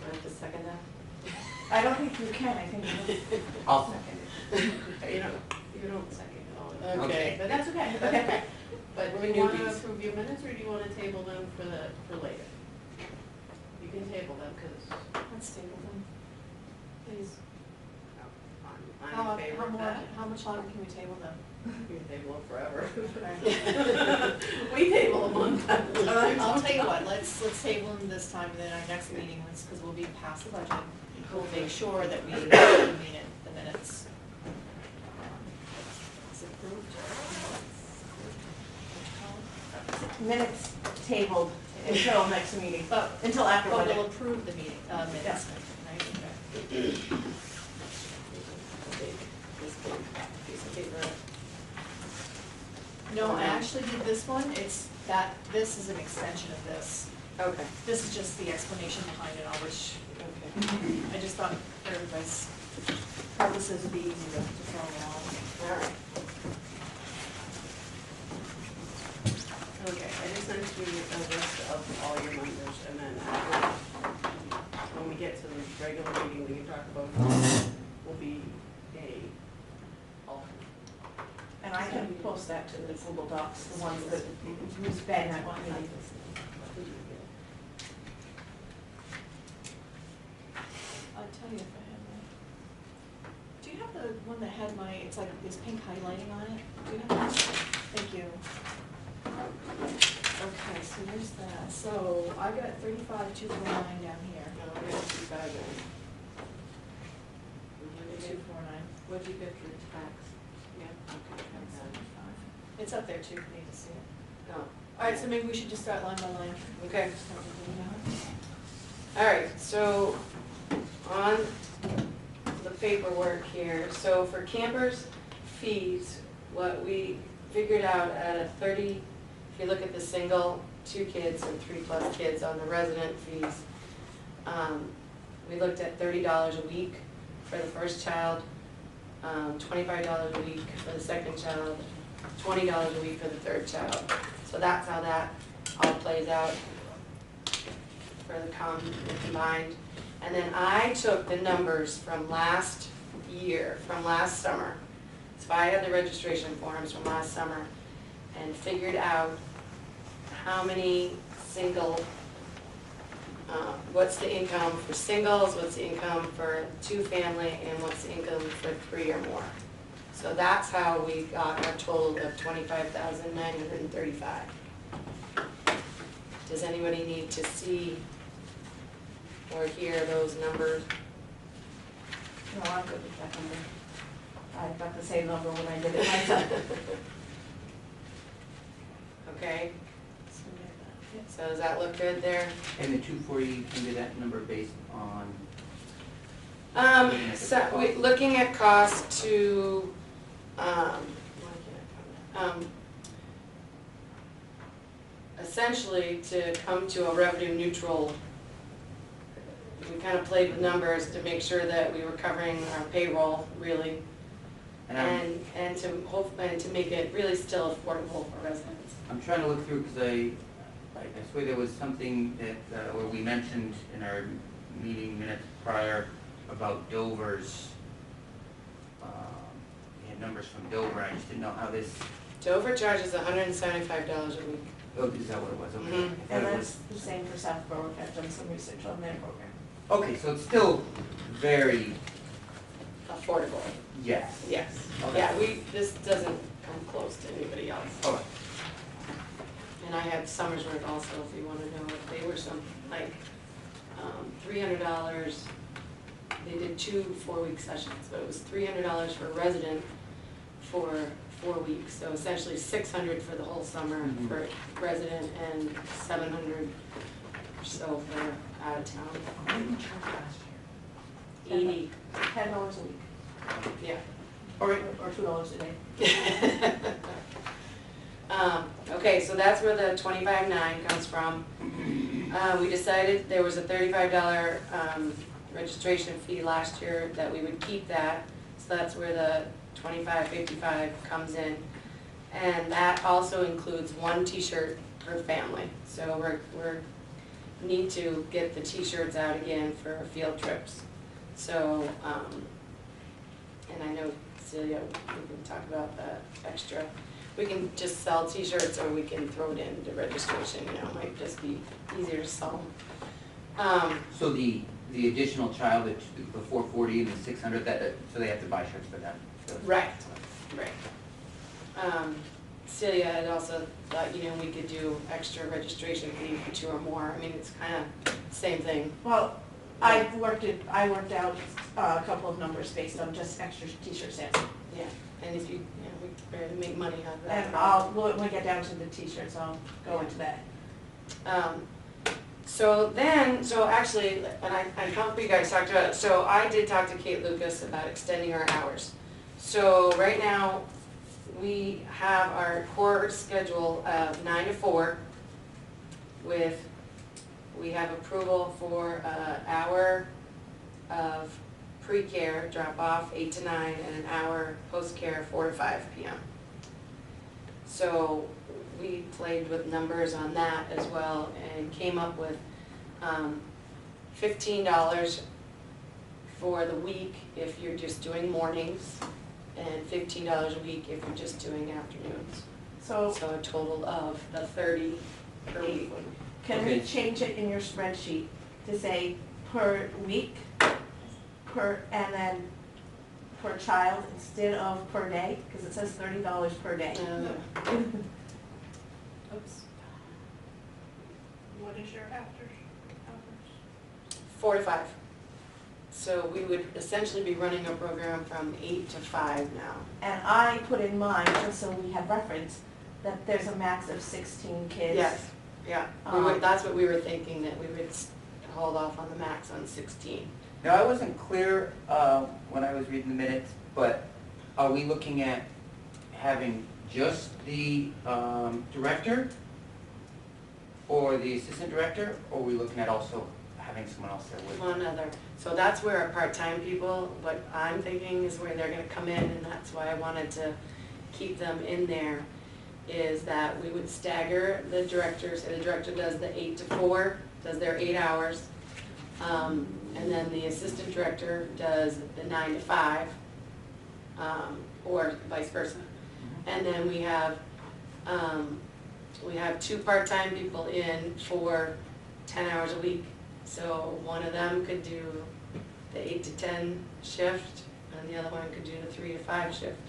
I have to second that? I don't think you can, I think you I'll second You don't second it all. Okay. But that's okay, that's okay. But We're do you wanna newbies. approve your minutes, or do you wanna table them for later? You can table them, cause Let's table them, please. I'm in favor of that. How much longer can we table them? You can table them forever. We table them one time. I'll tell you what, let's table them this time, and then our next meeting, because we'll be past the budget, we'll make sure that we meet it, the minutes. Is it approved? Minutes tabled until next meeting, until after But budget. we'll approve the meeting, minutes, right? Okay. This big piece of paper. No, I actually did this one, this is an extension of this. Okay. This is just the explanation behind it all, which Okay. I just thought for everybody's purposes would be easy to throw along. All right. Okay, I just sent you a list of all your numbers, and then when we get to the regular meeting, we can talk about will be a alternate. And I can post that to the Google Docs, the ones that use Ben that one meeting. I'll tell you if I have that. Do you have the one that had it's like this pink highlighting on it? Do you have that? Thank you. Okay, so there's that. So I got 35,249 down here. No, we're gonna keep that going. 249. What'd you get for tax? Yeah, okay, that's that. It's up there too, if you need to see it. No. All right, so maybe we should just start line by line. Okay. Start with the email. All right, so on the paperwork here, so for campers' fees, what we figured out at a 30, if you look at the single, 2 kids and 3+ kids on the resident fees, we looked at $30 a week for the first child, $25 a week for the second child, $20 a week for the third child. So that's how that all plays out for the combined. And then I took the numbers from last year, from last summer. So I had the registration forms from last summer and figured out how many single, what's the income for singles, what's the income for 2 family, and what's the income for 3 or more. So that's how we got our total of $25,935. Does anybody need to see or hear those numbers? No, I'm good with that number. I got the same number when I did it myself. Okay, So we have that. Yep. so does that look good there? And the 240, you can do that number based on, So looking at cost to, essentially to come to a revenue neutral, we kind of played with numbers to make sure that we were covering our payroll really, and to hope, and to make it really still affordable for residents. I'm trying to look through because I swear there was something that, where we mentioned in our meeting minutes prior about Dover's, we had numbers from Dover, I just didn't know how this, Dover charges $175 a week. oh, is that what it was? Okay. Mhm. I thought And it that's was- the same for South Berwick. I've done some research on their program. Okay, so it's still very, Affordable, yes. yes. Okay. Yeah, this doesn't come close to anybody else. Okay. And I had Summersworth also, if you wanna know, if they were some, like, $300, they did 2 4-week sessions, but it was $300 for a resident for 4 weeks, so essentially $600 for the whole summer Mhm. for resident and $700 or so for out of town. What did we charge last year? 80, $10 a week, yeah. or $2 a day. Okay, so that's where the 25.9 comes from. We decided there was a $35 registration fee last year, that we would keep that. So that's where the 25.55 comes in. And that also includes 1 t-shirt per family. So we're need to get the t-shirts out again for field trips. So, and I know Celia, we can talk about the extra. We can just sell t-shirts or we can throw it into registration, you know, it might just be easier to sell them. So the additional child, the 440 and the 600, so they have to buy shirts for them? Right, right. Celia had also thought, you know, we could do extra registration fee for 2 or more. I mean, it's kind of same thing. Well, I worked out a couple of numbers based on just extra t-shirt sales. Yeah, and if you, we barely make money out of that. And when we get down to the t-shirts, I'll go into that. So actually, and I hope you guys talked about it, so I did talk to Kate Lucas about extending our hours. So right now, we have our core schedule of 9 to 4 with, we have approval for an hour of pre-care, drop off 8 to 9, and an hour post-care 4 to 5 p.m. So we played with numbers on that as well and came up with $15 for the week if you're just doing mornings, and $15 a week if you're just doing afternoons. So So a total of the 30 per week. can Okay. we change it in your spreadsheet to say per week, and then per child instead of per day? Because it says $30 per day. Oops. What is your after hours? 4 to 5. So we would essentially be running a program from 8 to 5 now. And I put in mine, just so we have reference, that there's a max of 16 kids. Yes, yeah. That's what we were thinking, that we would hold off on the max on 16. Now, I wasn't clear when I was reading the minutes, but are we looking at having just the director or the assistant director, or are we looking at also having someone else there with? One other. So that's where our part-time people, what I'm thinking is where they're gonna come in, and that's why I wanted to keep them in there, is that we would stagger the directors, and the director does the 8 to 4, does their 8 hours. And then the assistant director does the 9 to 5, or vice versa. And then we have 2 part-time people in for 10 hours a week. So one of them could do the 8 to 10 shift, and the other one could do the 3 to 5 shift.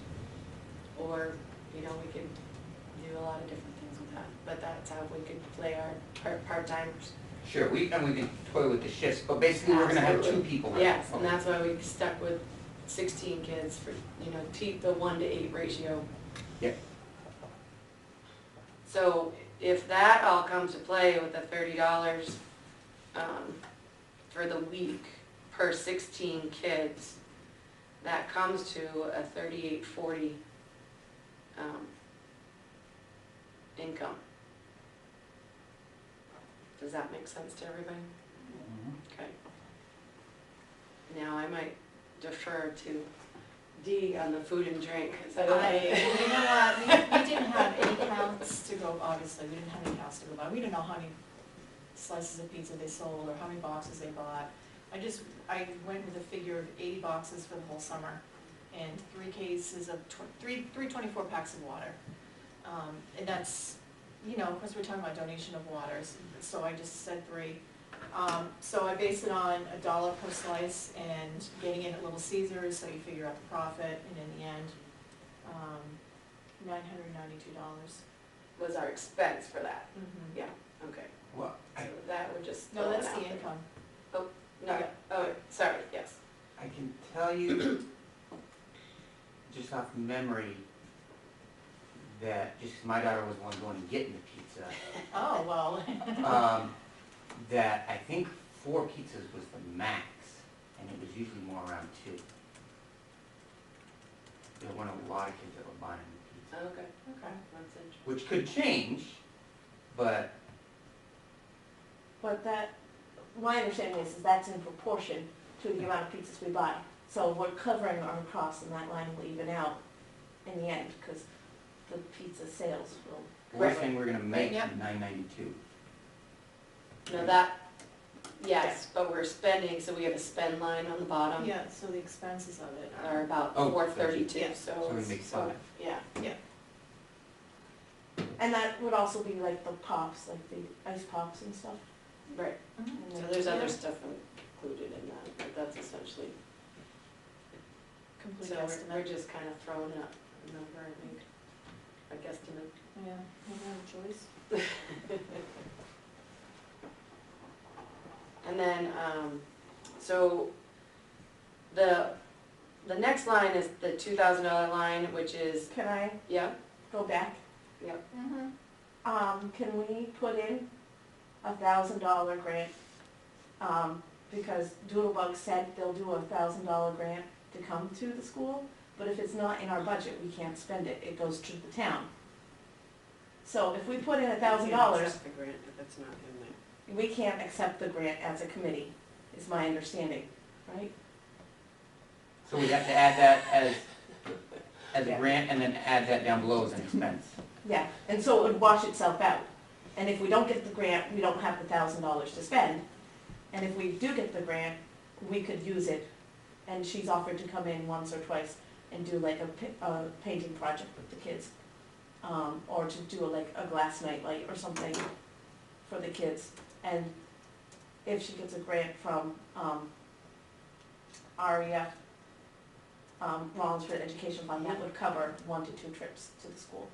Or, you know, we could do a lot of different things with that, but that's how we could play our part-timers. Sure, and we can toy with the shifts, but basically we're gonna have 2 Absolutely. people. Right? Yes, and Okay. that's why we stuck with 16 kids for, you know, keep the 1 to 8 ratio. Yep. So if that all comes to play with the $30 for the week per 16 kids, that comes to a $38.40 income. Does that make sense to everybody? Mhm. Okay. Now I might defer to Dee on the food and drink. Is that You okay? know what, we didn't have any counts to go, obviously, we didn't have any counts to go by. We didn't know how many slices of pizza they sold or how many boxes they bought. I went with a figure of 80 boxes for the whole summer and 3 cases of, 24 packs of water. And that's, you know, of course, we're talking about donation of waters, so I just said 3. So I based it on $1 per slice and getting in at Little Caesars, so you figure out the profit, and in the end, $992. Was our expense for that? Mhm. Yeah, okay. Well, So that would just. No, throw that's it out the there. income. No, oh, sorry, yes. I can tell you, just off memory, that, just 'cause my daughter was the one going and getting the pizza, Oh, well. that I think 4 pizzas was the max, and it was usually more around 2. There weren't a lot of kids that were buying pizza, Okay, Okay. that's interesting. which could change, but But my understanding is that's in proportion to the amount of pizzas we buy. So we're covering our costs and that line will even out in the end, because the pizza sales will. we're saying we're gonna make Yep. $992. No, that, yes, but we're spending, so we have a spend line on the bottom. Yeah, so the expenses of it Are are, about Oh, 432, yeah. so. So we it's- make so, five. Yeah, And that would also be like the pops, like the ice pops and stuff. right, Mhm. so there's other Yeah. stuff included in that, but that's essentially, Complete so we're estimate. just kind of throwing out a number, I think, a guesstimate. Yeah, we don't have a choice. And then, so the next line is the $2,000 line, which is, Can I yeah, go back? Mm-hmm. Can we put in $1,000 grant? Because Doodlebug said they'll do $1,000 grant to come to the school, but if it's not in our budget, we can't spend it, it goes to the town. So if we put in $1,000, accept the grant if it's not in there. we can't accept the grant as a committee, is my understanding, right? So we have to add that as a Yeah. grant and then add that down below as an expense. Yeah, and so it would wash itself out. And if we don't get the grant, we don't have the $1,000 to spend. And if we do get the grant, we could use it. And she's offered to come in once or twice and do like a painting project with the kids. Or to do like a glass nightlight or something for the kids. And if she gets a grant from REF, Rollinsford Education Fund, that would cover 1 to 2 trips to the school.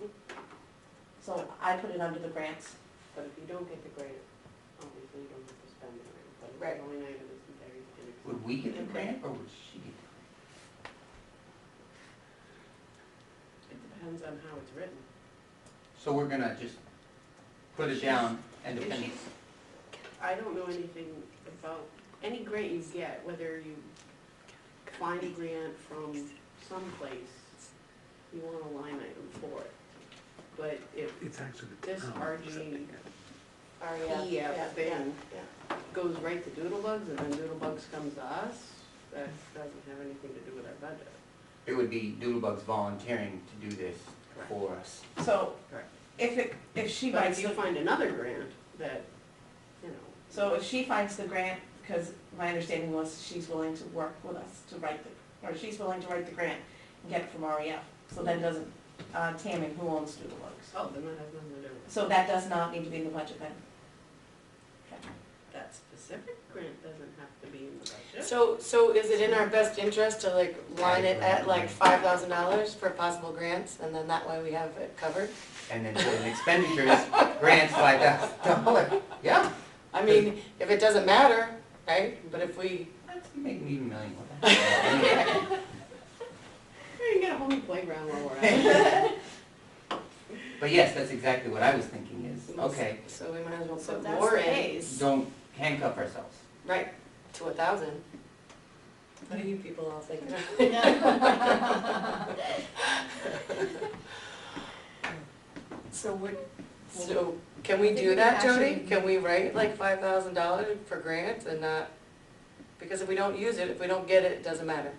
So I put it under the grants. But if you don't get the grant, obviously you don't have to spend the grant, but Right. the only item is very inexpensive. Would we get the grant or would she get the It depends on how it's written. grant? So we're gonna just put it down and If depend. she's, I don't know anything about, any grant you get, whether you find a grant from someplace, you want a line item for it. But if It's actually the this town RG sending it. EF thing goes right to Doodlebugs and then Doodlebugs comes to us, that doesn't have anything to do with our budget. It would be Doodlebugs volunteering to do this Correct. for us. So Correct. if she But finds if you the, find another grant that, you know. so if she finds the grant, because my understanding was she's willing to work with us to write the, or she's willing to write the grant and get it from REF. So that doesn't, Tammy, who owns Doodlebugs. Oh, then that has nothing to do with it. So that does not need to be in the budget then? Okay. That specific grant doesn't have to be in the budget. So is it in our best interest to like line it at like $5,000 for possible grants, and then that way we have it covered? And then put in expenditures, grants $5,000. Yeah, I mean, if it doesn't matter, right, but if we, let's make an even million. What the heck? You can get a whole new playground while we're at it. But yes, that's exactly what I was thinking is, okay, so we might as well So put that's more the in, case. don't handcuff ourselves. right, to 1,000. What are you people all thinking? So we're, So, can we I think do we that, can Jody? actually- Can we write like $5,000 for grants and not, because if we don't use it, if we don't get it, it doesn't matter.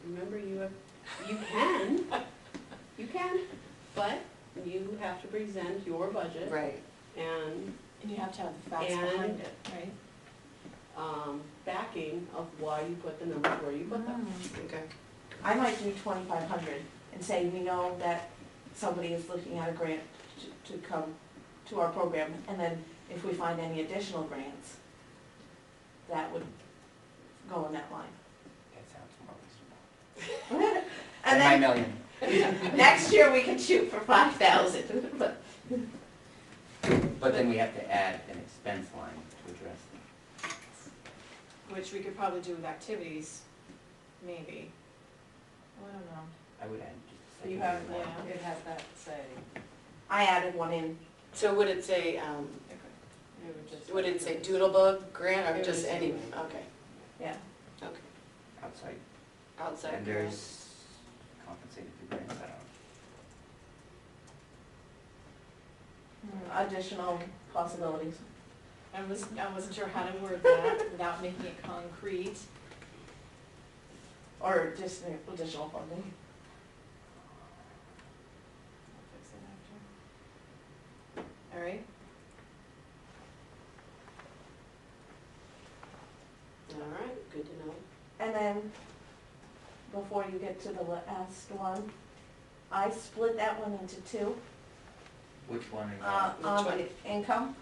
Remember, you can, but you have to present your budget Right. and, and you have to have the facts And- behind it, right? backing of why you put the numbers where you put them. Okay. I might do 2,500 and say, we know that somebody is looking at a grant to come to our program, and then if we find any additional grants, that would go in that line. That sounds more reasonable. And Than my then million. next year, we can shoot for 5,000, but But then we have to add an expense line to address it. Which we could probably do with activities, maybe. I don't know. I would add just a You second. have, line. yeah, it has that say. I added one in. So would it say, It would just. would it say Doodlebug grant or It just would any, say- okay, Yeah. okay, Outside outside grant. vendors compensated through grants, I don't know. Additional possibilities. I wasn't sure how to word that without making it concrete. Or just additional funding. I'll fix it after. All right? And then, before you get to the last one, I split that one into two. Which one is that? Which On one? the income,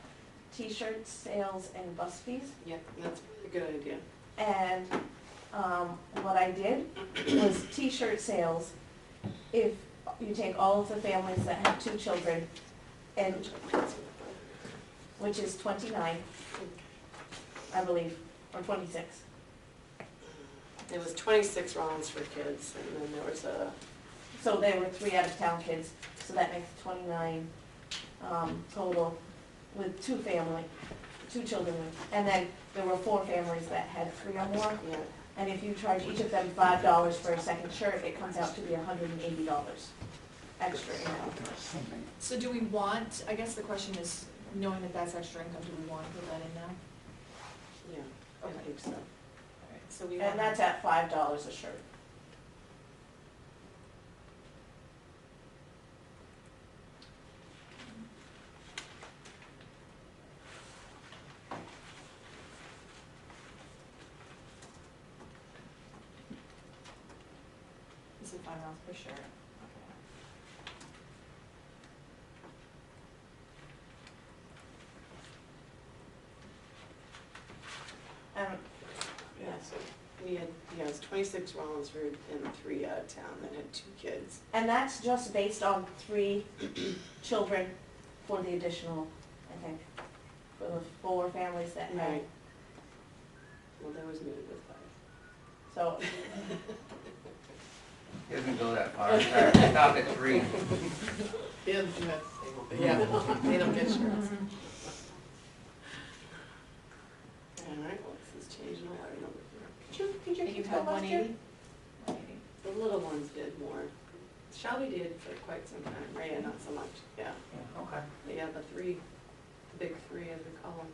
t-shirts, sales, and bus fees. Yeah, that's a good idea. And what I did was t-shirt sales, if you take all of the families that have 2 children, and, which is 29, I believe, or 26. It was 26 rounds for kids, and then there was a, So they were 3 out-of-town kids, so that makes 29 total with 2 children. And then there were 4 families that had 3 or more. yeah, And if you charge each of them $5 for a second shirt, it comes out to be $180 extra income. So do we want, I guess the question is, knowing that that's extra income, do we want to put that in now? yeah, I Okay. think so. All right, so we And want, that's at $5 a shirt. is it $5 per shirt? Okay. Yeah, so we had, yeah, it was 26 rounds for, and 3 out of town that had 2 kids. And that's just based on 3 children for the additional, I think, for the 4 families that had. Right. Well, there was needed with 5. So, He doesn't go that far, stop at 3. Yeah, they don't get shirts. All right, well, this is changing a lot of numbers here. did your And you kids had go last year? 180? The little ones did more. Shelby did for quite some time, Rhea not so much, yeah. Yeah, okay. But yeah, the 3, the big 3 as we call them,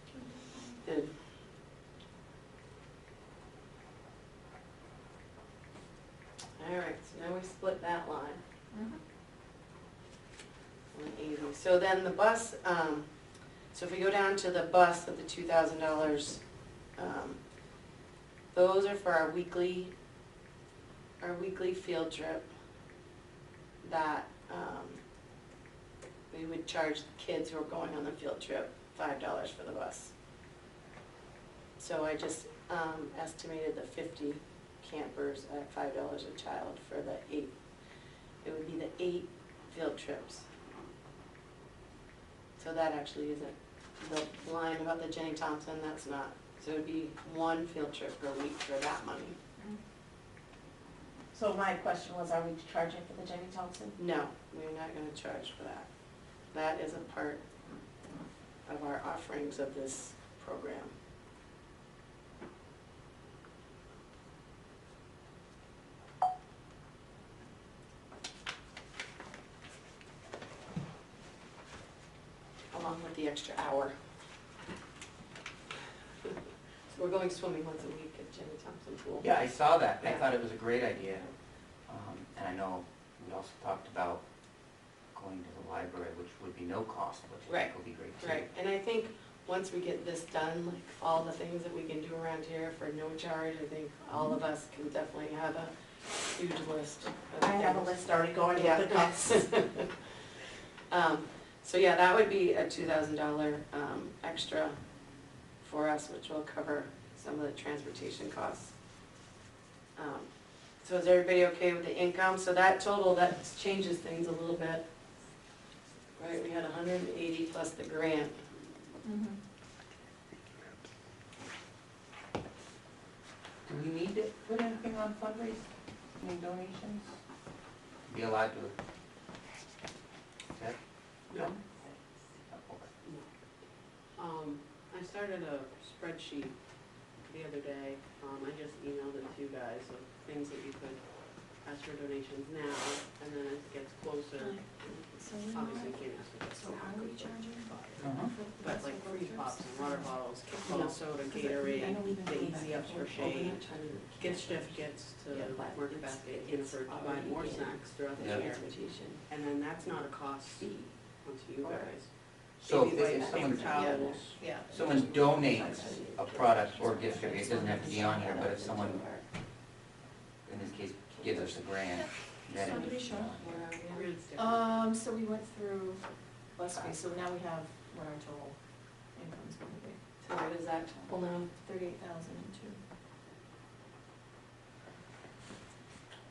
did. All right, so now we split that line. Mhm. 180. So then the bus, so if we go down to the bus of the $2,000, those are for our weekly field trip that, we would charge the kids who are going on the field trip $5 for the bus. So I just, estimated the 50 campers at $5 a child for the 8. It would be the 8 field trips. So that actually isn't, the line about the Jenny Thompson, that's not, so it would be 1 field trip per week for that money. So my question was, are we charging for the Jenny Thompson? No, we're not gonna charge for that. That is a part of our offerings of this program. Along with the extra hour. So we're going swimming once a week at Jenny Thompson Pool. Yeah, I saw that, I Yeah. thought it was a great idea. And I know we also talked about going to the library, which would be no cost, which I Right, think would be great too. Right, and I think once we get this done, like all the things that we can do around here for no charge, I think all of us can definitely have a huge list of I have a things. list already going Yeah. with the costs. So yeah, that would be a $2,000 extra for us, which will cover some of the transportation costs. So is everybody okay with the income? So that total, that changes things a little bit. Right, we had 180 plus the grant. Mhm. Do we need to put anything on fundraising, any donations? Be allowed to? Yep. No. Okay. I started a spreadsheet the other day, I just emailed it to you guys of things that you could ask for donations now, and then as it gets closer, So we're obviously you not, can't ask for that. so how are we charging? Uh-huh. But like freeze pops and water bottles, No. soda, I Gatorade, know we've been the doing Easy that Ups for before. shade, gift certificates to Yeah, but Market it's- Basket, you know, for to buy more snacks throughout the Yeah. year. Transportation And then that's not a cost fee. onto you guys. So Maybe if like if someone, paper towels. Yeah. someone donates a product or gift certificate, it doesn't have to be on here, but if someone in this case, gives us a grant, then it Somebody needs to show. go. Where are we at? Grants different. So we went through, okay, so now we have what our total income's going to be, So what is that total now? 38,002.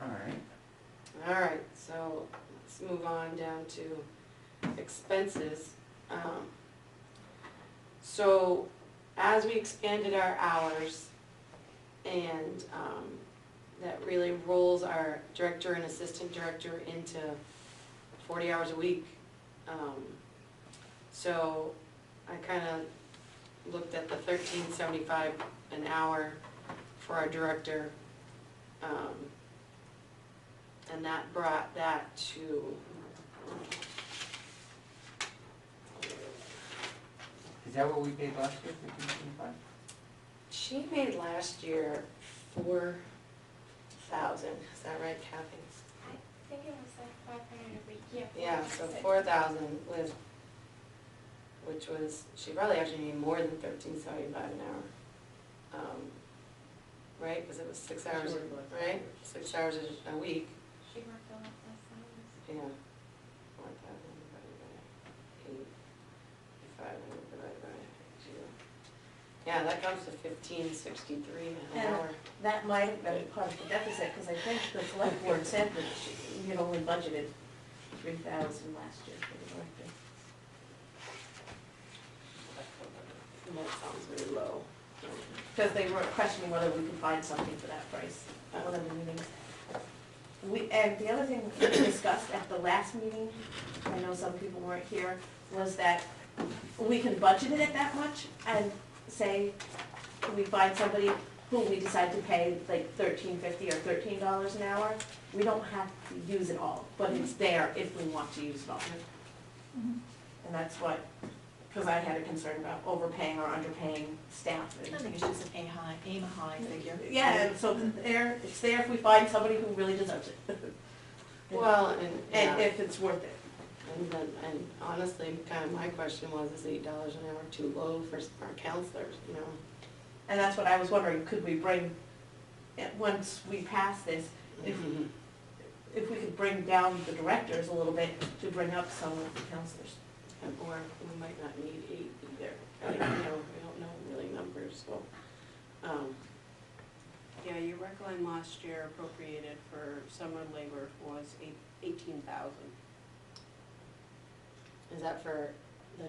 All right. All right, so let's move on down to expenses. So as we expanded our hours, and that really rolls our director and assistant director into 40 hours a week. So I kind of looked at the $13.75 an hour for our director. And that brought that to, Is that what we paid last year, 15.25? she made last year 4,000, is that right, Kathy? I think it was like 500 a week, yeah. Yeah, so 4,000 with, which was, she probably actually made more than $13.75 an hour. Right, because it was 6 hours, She worked less right? hours. 6 hours a week, She worked a lot less hours. yeah. 4,000 divided by 8, 500 divided by 2. Yeah, that comes to $15.63 an And hour. that might have been part of the deficit, because I think the select board said that we had only budgeted 3,000 last year for the director. That sounds really low. Because they were questioning whether we could find something for that price at one of the meetings. And the other thing we discussed at the last meeting, I know some people weren't here, was that we can budget it at that much and say, we find somebody who we decide to pay like $13.50 or $13 an hour, we don't have to use it all, but it's there if we want to use it all. And that's what, because I had a concern about overpaying or underpaying staff. I think it's just an aim high figure. Yeah, and so it's there if we find somebody who really deserves it. Well, and, And yeah. if it's worth it. And honestly, kind of my question was, is $8 an hour too low for our counselors, you know? And that's what I was wondering, could we bring, once we pass this, if we could bring down the directors a little bit to bring up some of the counselors. Or we might not need 8 either, I don't know, we don't know really numbers, so. Yeah, your rec line last year appropriated for summer labor was 18,000. Is that for the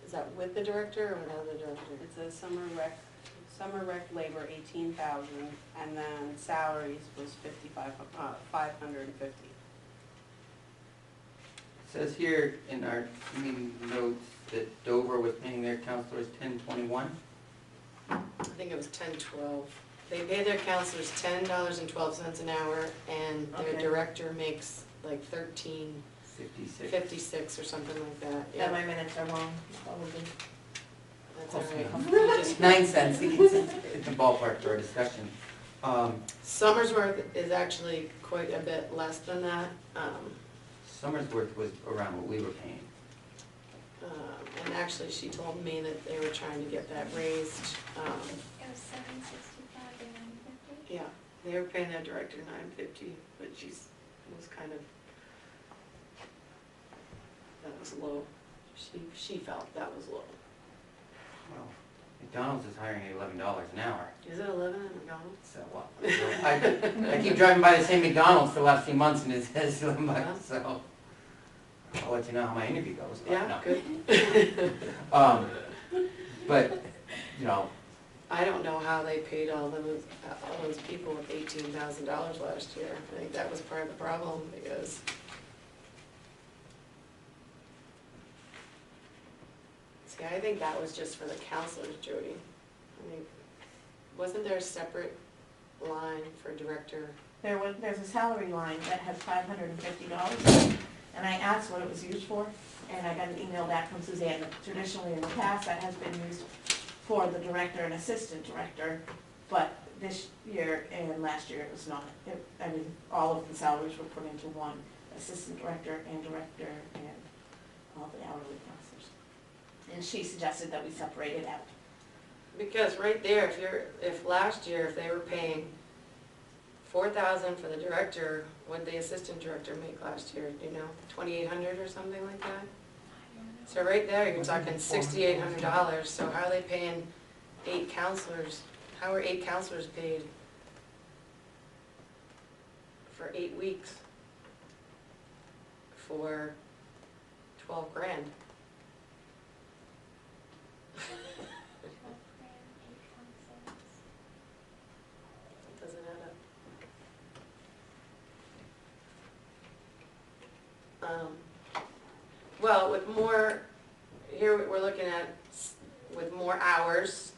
is that with the director or without the director? It's a summer rec labor 18,000, and then salaries was 550. It says here in our meeting notes that Dover was paying their counselors $10.21. I think it was 10.12. They pay their counselors $10.12 an hour, and their Okay. director makes like 56. 13.56 or something like that, Yeah, yeah, my minutes are wrong, probably. that's all Close right. enough. You just- 9 cents, it's a ballpark for a discussion. Summersworth is actually quite a bit less than that, Summersworth was around what we were paying. and actually she told me that they were trying to get that raised. It was 765 and 950. Yeah, they were paying their director $9.50, but was kind of, that was low. She felt that was low. Well, McDonald's is hiring at $11 an hour. Is it 11 at McDonald's? So, well, I keep driving by the same McDonald's for the last few months and it says $11, so I'll let you know how my interview goes. but Yeah, no. good. But, you know, I don't know how they paid all those people with $18,000 last year. I think that was part of the problem, because see, I think that was just for the counselors, Jody. I mean, wasn't there a separate line for director? There's a salary line that has $550, and I asked what it was used for, and I got an email back from Suzanne that traditionally in the past that has been used for the director and assistant director, but this year and last year it was not. I mean, all of the salaries were put into one, assistant director and director and all the hourly counselors. And she suggested that we separate it out. Because right there, if last year, if they were paying 4,000 for the director. What did the assistant director make last year, do you know, 2,800 or something like that? So right there, you're talking $6,800, so how are they paying 8 counselors? How are 8 counselors paid for 8 weeks? For 12 grand? 12 grand, 8 counselors. It doesn't add up. Well, with more, here we're looking at, with more hours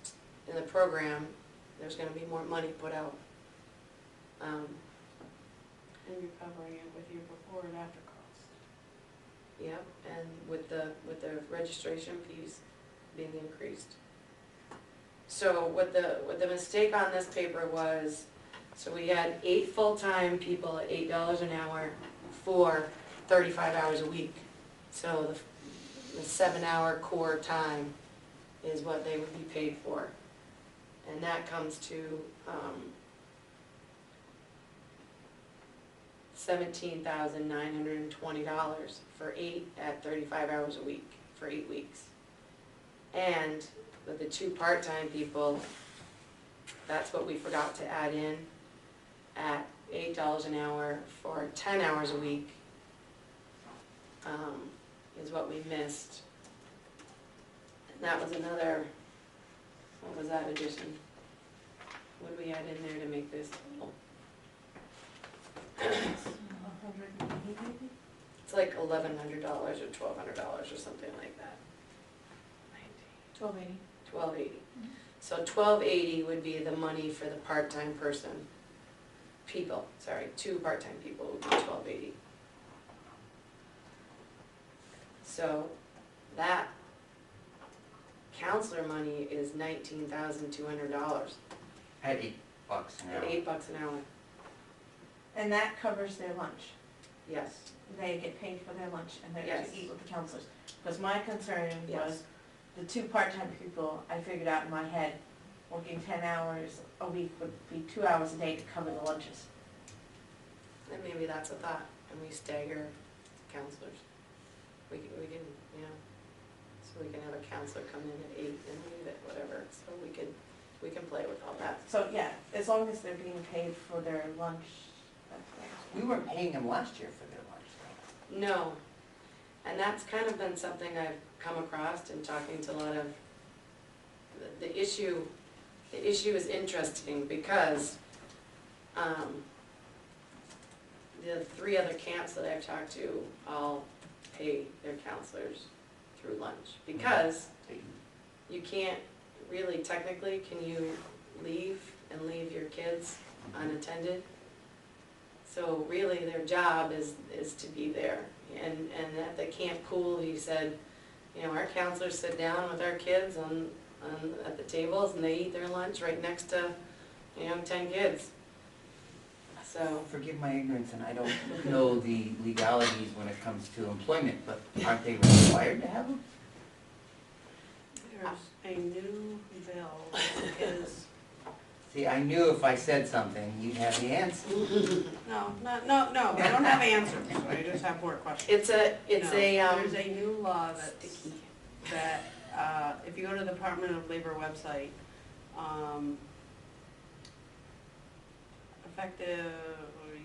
in the program, there's gonna be more money put out. And you're covering it with your before and after costs. Yep, and with the registration fees being increased. So what the mistake on this paper was, so we had 8 full-time people at $8 an hour for 35 hours a week. So the 7-hour core time is what they would be paid for. And that comes to $17,920 for 8 at 35 hours a week, for 8 weeks. And with the 2 part-time people, that's what we forgot to add in at $8 an hour for 10 hours a week, is what we missed. And that was another, what was that addition? What did we add in there to make this total? It's like $1,100 or $1,200 or something like that. 1280. $1,280. So $1,280 would be the money for the part-time person. 2 part-time people would be $1,280. So that counselor money is $19,200 At $8 an at hour. $8 an hour. And that covers their lunch. Yes, They get paid for their lunch and they get to Yes. eat with the counselors. Because my concern Yes. was the 2 part-time people, I figured out in my head, working 10 hours a week would be 2 hours a day to cover the lunches. and maybe that's a thought, and we stagger counselors. We can, you know, so we can have a counselor come in at 8 and leave at whatever, so we can play with all that. So, yeah, as long as they're being paid for their lunch, that's fine. We weren't paying them last year for their lunch, though. No, and that's kind of been something I've come across in talking to a lot of, the issue is interesting because, the 3 other camps that I've talked to all pay their counselors through lunch, because you can't really, technically, can you leave your kids unattended? So really, their job is to be there. And at the camp pool, he said, you know, our counselors sit down with our kids at the tables and they eat their lunch right next to, 10 kids. So, Forgive my ignorance, and I don't know the legalities when it comes to employment, but aren't they required to have them? There's a new bill that is, See, I knew if I said something, you'd have the answer. no, I don't have answers, I just have more questions. there's There's a new law that, if you go to the Department of Labor website, effective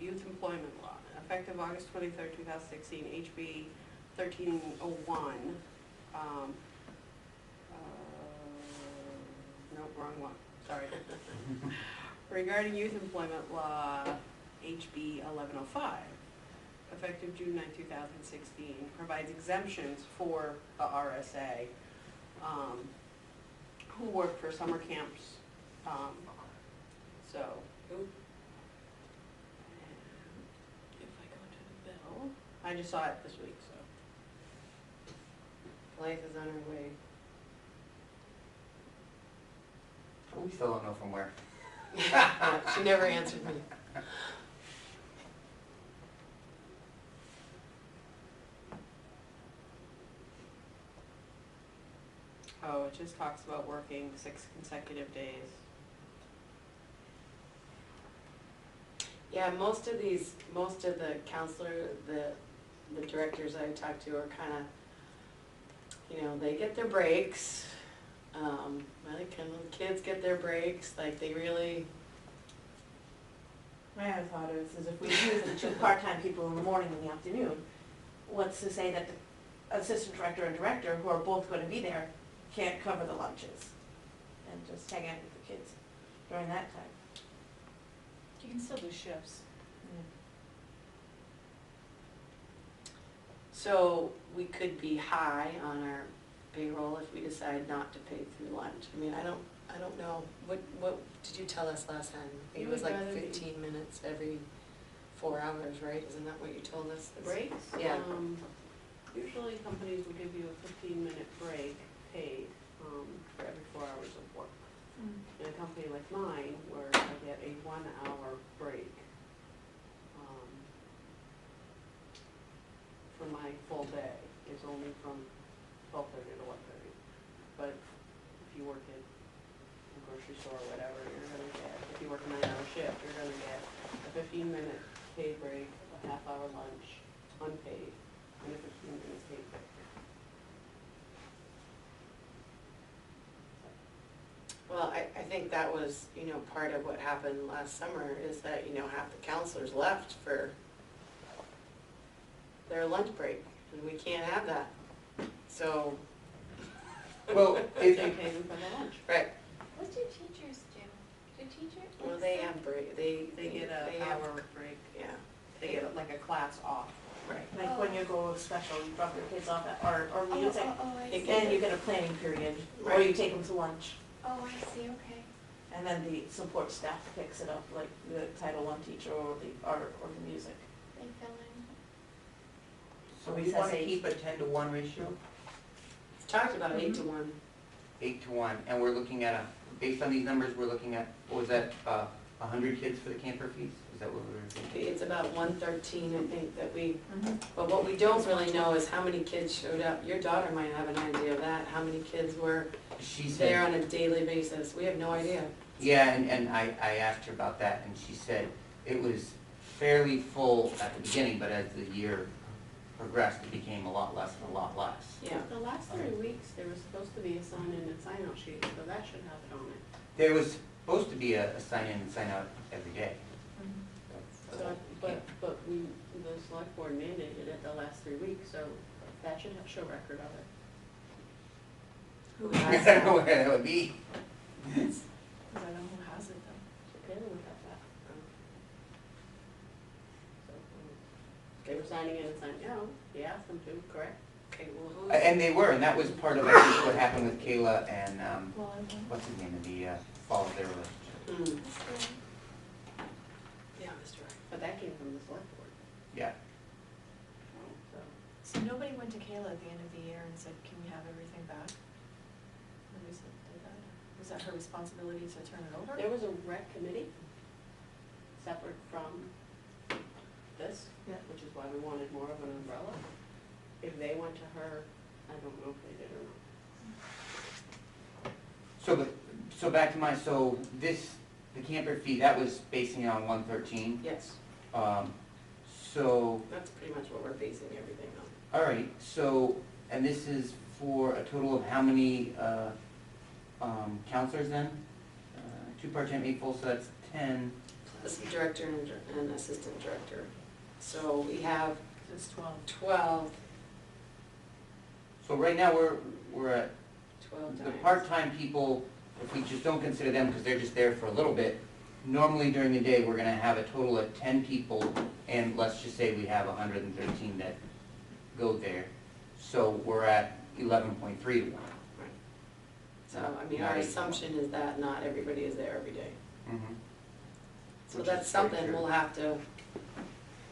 youth employment law, effective August 23rd, 2016, HB 1301. Nope, wrong one, sorry. Regarding youth employment law, HB 1105, effective June 9, 2016, provides exemptions for the RSA who work for summer camps. So, if I go to the bill, I just saw it this week, so. life is on her way. We still don't know from where. She never answered me. Oh, it just talks about working 6 consecutive days. Yeah, most of the counselor, the directors I talk to are kinda, you know, they get their breaks. Like, can the kids get their breaks, like, they really, My other thought is if we use the two part-time people in the morning and the afternoon, what's to say that the assistant director and director, who are both gonna be there, can't cover the lunches? And just hang out with the kids during that time. You can still do shifts. so we could be high on our payroll if we decide not to pay through lunch. I mean, I don't know, what did you tell us last time? It You was would like rather be- 15 minutes every 4 hours, right? Isn't that what you told us? Breaks? Yeah. Usually companies will give you a 15-minute break paid, for every 4 hours of work. In a company like mine, where I get a 1-hour break, for my full day, is only from 12:30 to 1:30. But if you work at a grocery store or whatever, you're gonna get, if you work a 9-hour shift, you're gonna get a 15-minute paid break, a half-hour lunch, unpaid, and a 15 minutes paid break. Well, I think that was, you know, part of what happened last summer is that, you know, half the counselors left for their lunch break, and we can't have that. So, Well, They if, pay them for the lunch. right, What do teachers do? Do teachers? well, they have break, they They get they an have- hour break, Yeah, they get like a class off. right. Like when you go special, you drop your kids off at art or music, I It see. can- and you get a planning period, or Right. you take them to lunch. Oh, I see, okay. And then the support staff picks it up, like the Title I teacher or the art or the music. They fill in. so we wanna keep a 10-to-1 ratio, We've talked about 8 to 1. 8-to-1, and we're looking at based on these numbers, we're looking at, what was that, 100 kids for the camper fees? Is that what we were thinking? It's about 113, I think, that we, but what we don't really know is how many kids showed up. Your daughter might have an idea of that, how many kids were She there said, on a daily basis. We have no idea. yeah, and I asked her about that, and she said it was fairly full at the beginning, but as the year progressed, it became a lot less and a lot less. Yeah. The last 3 weeks, there was supposed to be a sign-in and sign-out sheet, so that should have it on it. There was supposed to be a sign-in and sign-out every day. But the select board mandated it the last 3 weeks, so that should have show record of it. Who I has don't know that? where that would be. Because I know who has it though. So Taylor would have that. So, they were signing in and signing out, he asked them to, correct? Okay, well, who's? And they were, and that was part of, I think, what happened with Kayla and, Well, I don't. what's his name, in the fall of their relationship. Yeah, Mr. Right. But that came from the select board, Yeah. so. So nobody went to Kayla at the end of the year and said, can we have everything back? Nobody said, did that? Was that her responsibility to turn it over? There was a rec committee, separate from this, Yeah. which is why we wanted more of an umbrella. If they went to her, I don't know if they did or not. So back to so the camper fee, that was basing it on 113. Yes, So, that's pretty much what we're basing everything on. all right, so, and this is for a total of how many counselors then? 2 part-time, 8 full, so that's 10. Plus the director and assistant director. So we have It's 12. 12 So right now, we're at, times. the part-time people, if we just don't consider them because they're just there for a little bit, normally during the day, we're gonna have a total of 10 people, and let's just say we have 113 that go there. So we're at 11.3 to 1. So, I mean, our assumption is that not everybody is there every day. Mhm. So Which that's is very something true. we'll have to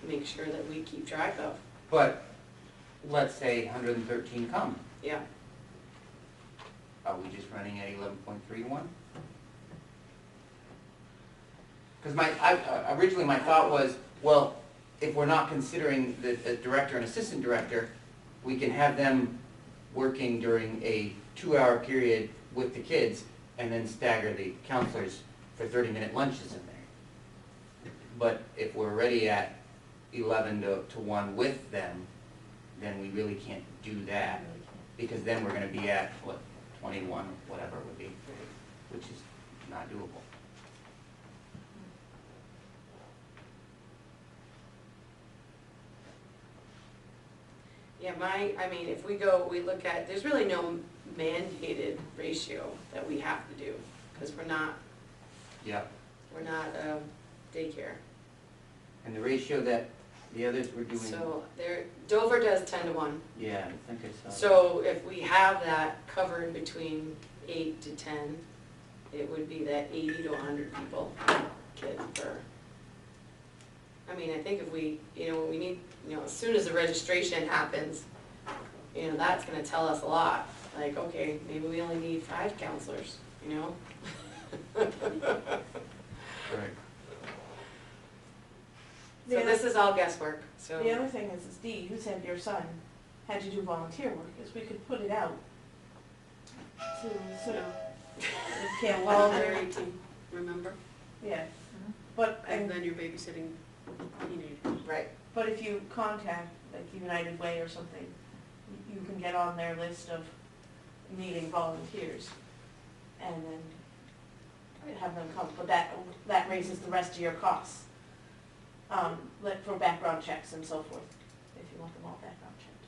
make sure that we keep track of. But, let's say 113 come, Yeah, are we just running at 11.3 to 1? Because originally my thought was, well, if we're not considering the director and assistant director, we can have them working during a 2-hour period with the kids and then stagger the counselors for 30-minute lunches in there. But if we're already at 11 to 1 with them, then we really can't do that, because then we're gonna be at, what, 21, whatever it would be, which is not doable. Yeah, I mean, if we look at, there's really no mandated ratio that we have to do, because we're not Yep. daycare. And the ratio that the others were doing, So Dover does 10 to 1. yeah, I think I saw. So if we have that covered between 8 to 10, it would be that 80 to 100 people, kid per. I mean, I think if we, when we need, as soon as the registration happens, that's gonna tell us a lot. Like, okay, maybe we only need 5 counselors, Right. So this is all guesswork, so. The other thing is Dee, you said your son had to do volunteer work, is we could put it out to sort of, can't Well, well, they're 18, remember? yeah, but, And then you're babysitting teenagers. Right, but if you contact, like United Way or something, you can get on their list of needing volunteers, and then have them come, but that raises the rest of your costs. Like for background checks and so forth, if you want them all background checked.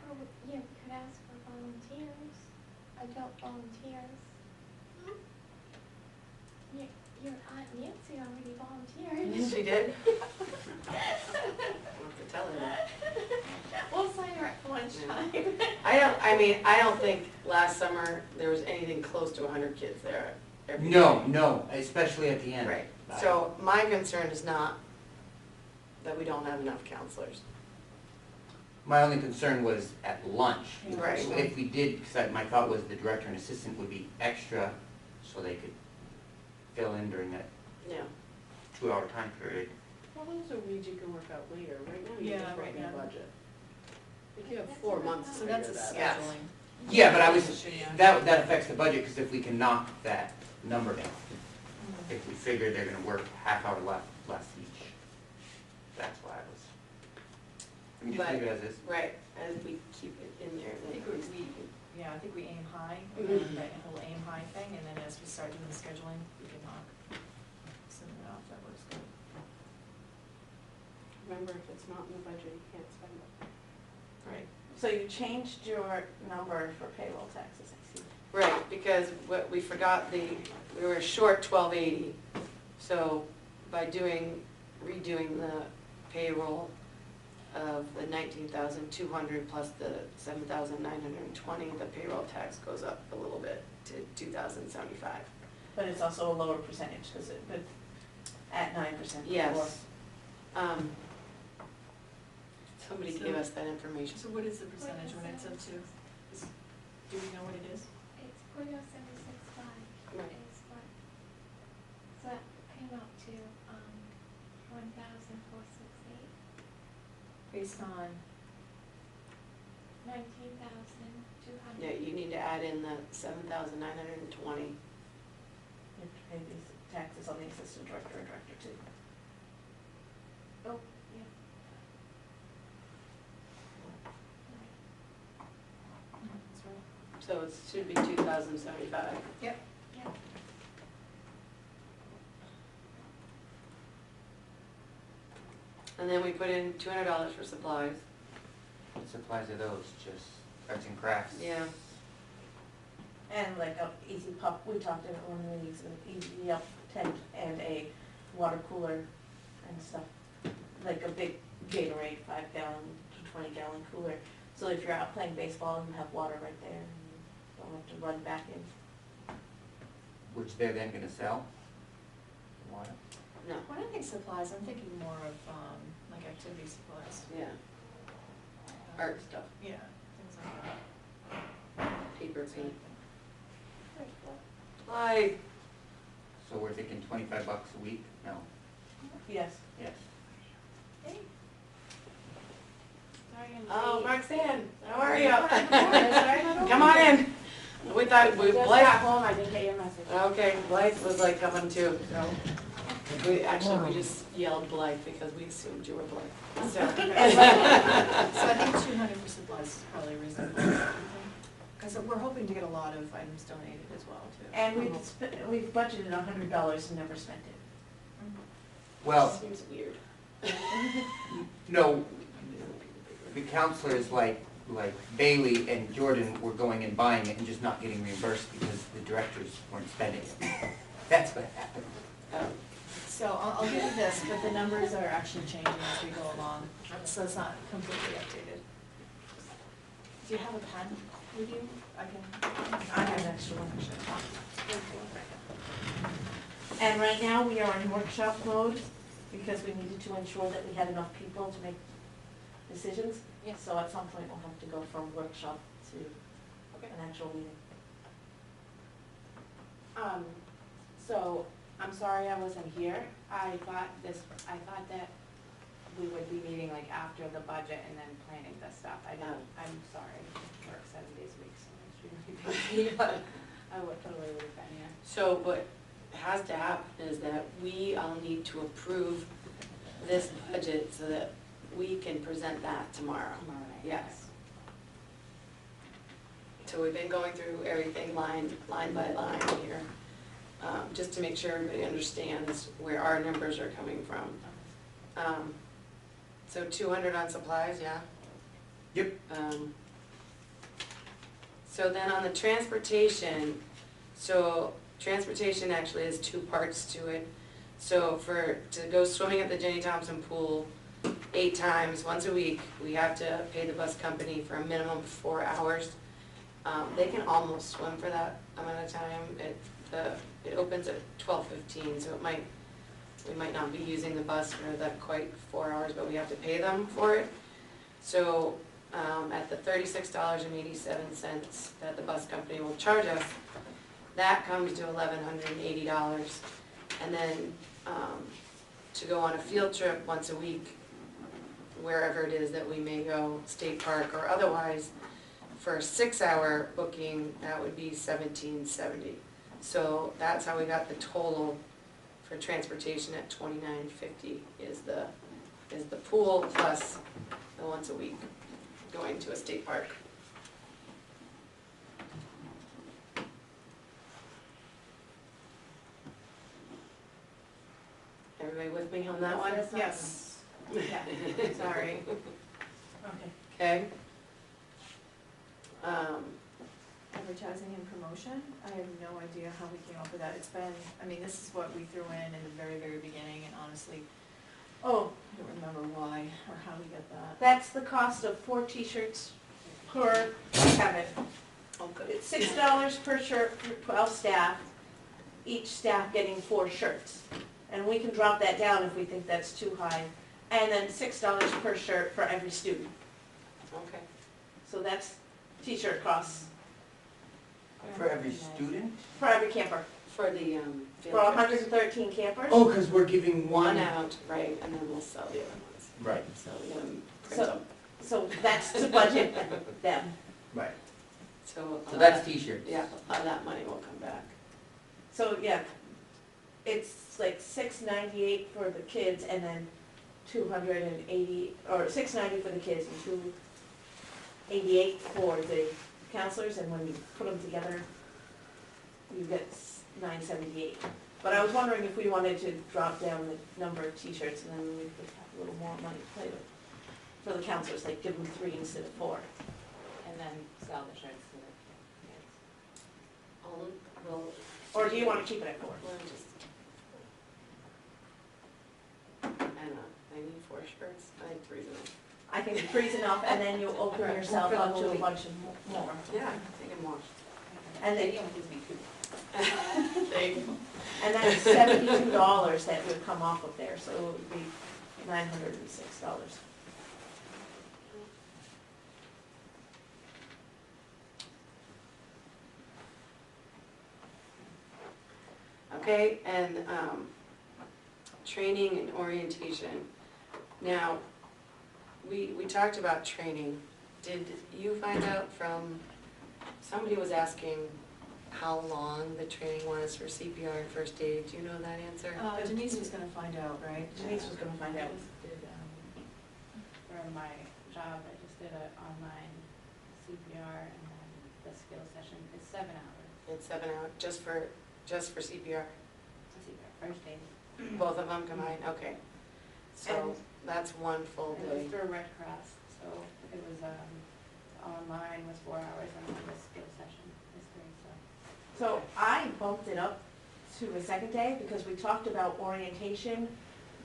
Or, yeah, we could ask for volunteers, adult volunteers. Your Aunt Nancy already volunteered. she did. I'll have to tell her that. We'll sign her up for lunchtime. I don't think last summer there was anything close to 100 kids there every day. No, especially at the end. Right, so my concern is not that we don't have enough counselors. My only concern was at lunch. Right. If we did, because my thought was the director and assistant would be extra, so they could fill in during that Yeah. 2-hour time period. Well, those are weeds you can work out later, right now you're Yeah, just right working a now. budget. If you have 4 months to So figure that's a that out. Yeah. scheduling. Yeah, but I was, Yeah. that affects the budget, because if we can knock that number down, if we figure they're gonna work half-hour less each, that's why I was. We can just leave it as is. Right, as we keep it in there, I think then I think we aim high, Mhm. that whole aim high thing, and then as we start doing the scheduling, we can knock some of it off, that works good. Remember, if it's not in the budget, you can't spend it. right. So you changed your number for payroll taxes, I see. Right, because what we forgot, we were short 1280, so by redoing the payroll of the 19,200 plus the 7,920, the payroll tax goes up a little bit to 2,075. But it's also a lower percentage, because at 9% before. Yes. Somebody gave us that information. So what is the percentage when it's up to, do we know what it is? It's 0.0765 Right. is what, so that came out to, 1,468, Based on, 19,200. Yeah, you need to add in the 7,920. You have to pay these taxes on the assistant director and director too. Oh, yeah. that's right. So it should be 2,075. Yep. Yeah. And then we put in $200 for supplies. What supplies are those, just arts and crafts? Yeah. And like a Easy Pup, we talked about one of these, an Easy Up tent and a water cooler and stuff. Like a big Gatorade 5-gallon to 20-gallon cooler. So if you're out playing baseball, you have water right there and you don't have to run back in. Which they're then gonna sell? Water? No, When I think supplies, I'm thinking more of, like activity supplies. yeah. Art stuff, Yeah, things like that. paper, paint. Wait, what? Like, So we're thinking $25 a week? No, Yes. yes. Hey. Sorry, I'm oh, late. Roxanne, how are you? Sorry. Come on in. We thought, Just got Blythe, home, I didn't get your message. okay, Blythe was like coming too, so. We just yelled Blythe because we assumed you were Blythe, so. So I think 200 for supplies is probably reasonable. Because we're hoping to get a lot of items donated as well, too. And we've budgeted $100 and never spent it. Well, Seems weird. no, the counselors like Bailey and Jordan were going and buying it and just not getting reimbursed because the directors weren't spending it. That's what happened. So I'll give you this, but the numbers are actually changing as we go along, so it's not completely updated. Do you have a pen with you? I I have an extra one. And right now, we are in workshop mode because we needed to ensure that we had enough people to make decisions. Yeah. So at some point, we'll have to go from workshop to Okay. an actual meeting. So, I'm sorry I wasn't here. I thought that we would be meeting like after the budget and then planning this stuff. I'm sorry, I work 7 days a week, so it's really busy, but I would totally would have been here. So what has to happen is that we all need to approve this budget so that we can present that tomorrow. Tomorrow night. Yes. So we've been going through everything line by line here, just to make sure everybody understands where our numbers are coming from. So 200 on supplies, yeah? Yep. So then on the transportation, so transportation actually has two parts to it. So to go swimming at the Jenny Thompson pool 8 times, once a week, we have to pay the bus company for a minimum of 4 hours. They can almost swim for that amount of time. It opens at 12:15, so we might not be using the bus for that quite 4 hours, but we have to pay them for it. So at the $36.87 that the bus company will charge us, that comes to $1,180. And then to go on a field trip once a week, wherever it is that we may go, State Park or otherwise, for a 6-hour booking, that would be $17.70. So that's how we got the total for transportation at $29.50 is the pool plus the once a week going to a state park. Everybody with me on that one? Yes. Yeah, sorry. Okay. Okay. Advertising and promotion, I have no idea how we came up with that. It's been, I mean, this is what we threw in the very, very beginning, and honestly, Oh, I don't remember why or how we got that. that's the cost of 4 t-shirts per cabin. Oh, good. It's $6 per shirt for 12 staff, each staff getting 4 shirts. And we can drop that down if we think that's too high. And then $6 per shirt for every student. Okay. So that's t-shirt costs For every student? for every camper, For the field for trips. 113 campers. Oh, because we're giving One one. out, right, and then we'll sell the other ones. Right, So we gotta print So- them. So that's to budget them. right. So. So that's t-shirts. Yeah, a lot of that money will come back. So, yeah, it's like $6.98 for the kids and then 280, or $6.90 for the kids and $288 for the counselors, and when you put them together, you get $9.78. But I was wondering if we wanted to drop down the number of t-shirts and then we could have a little more money to play with. For the counselors, like give them 3 instead of 4. And then sell the shirts to the kids. Well. Or do you want to keep it at 4? Well, just. I need 4 shirts, I need 3 of them. I think 3's enough, and then you open Right. yourself For the up whole to a week. bunch of more. Yeah, they can wash. And then, Maybe it gives me two. There you go. and that's $72 that would come off of there, so it would be $906. Okay, and training and orientation. Now, we talked about training. Did you find out from, somebody was asking how long the training was for CPR and first aid? Do you know that answer? Denise was gonna find out, right? Denise was gonna find I out. just did, for my job, I just did an online CPR and then the skill session is 7 hours. It's 7 hours, just for CPR, CPR, first aid. both of them combined, okay. So And- that's one full It was day. through Red Cross, so it was, online was 4 hours and then the skill session is 3, so. So I bumped it up to a second day because we talked about orientation,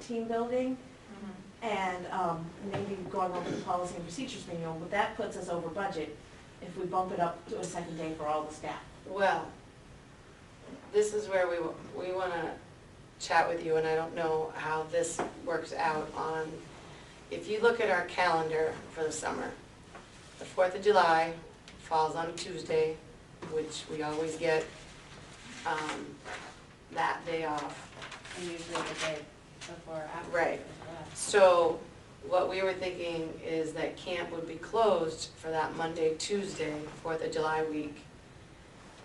team building, and maybe going over the policy and procedures manual, but that puts us over budget if we bump it up to a second day for all the staff. Well, this is where we want to chat with you, and I don't know how this works out on, if you look at our calendar for the summer, the 4th of July falls on a Tuesday, which we always get that day off. And usually the day before or after. Right. as well. So what we were thinking is that camp would be closed for that Monday, Tuesday, 4th of July week.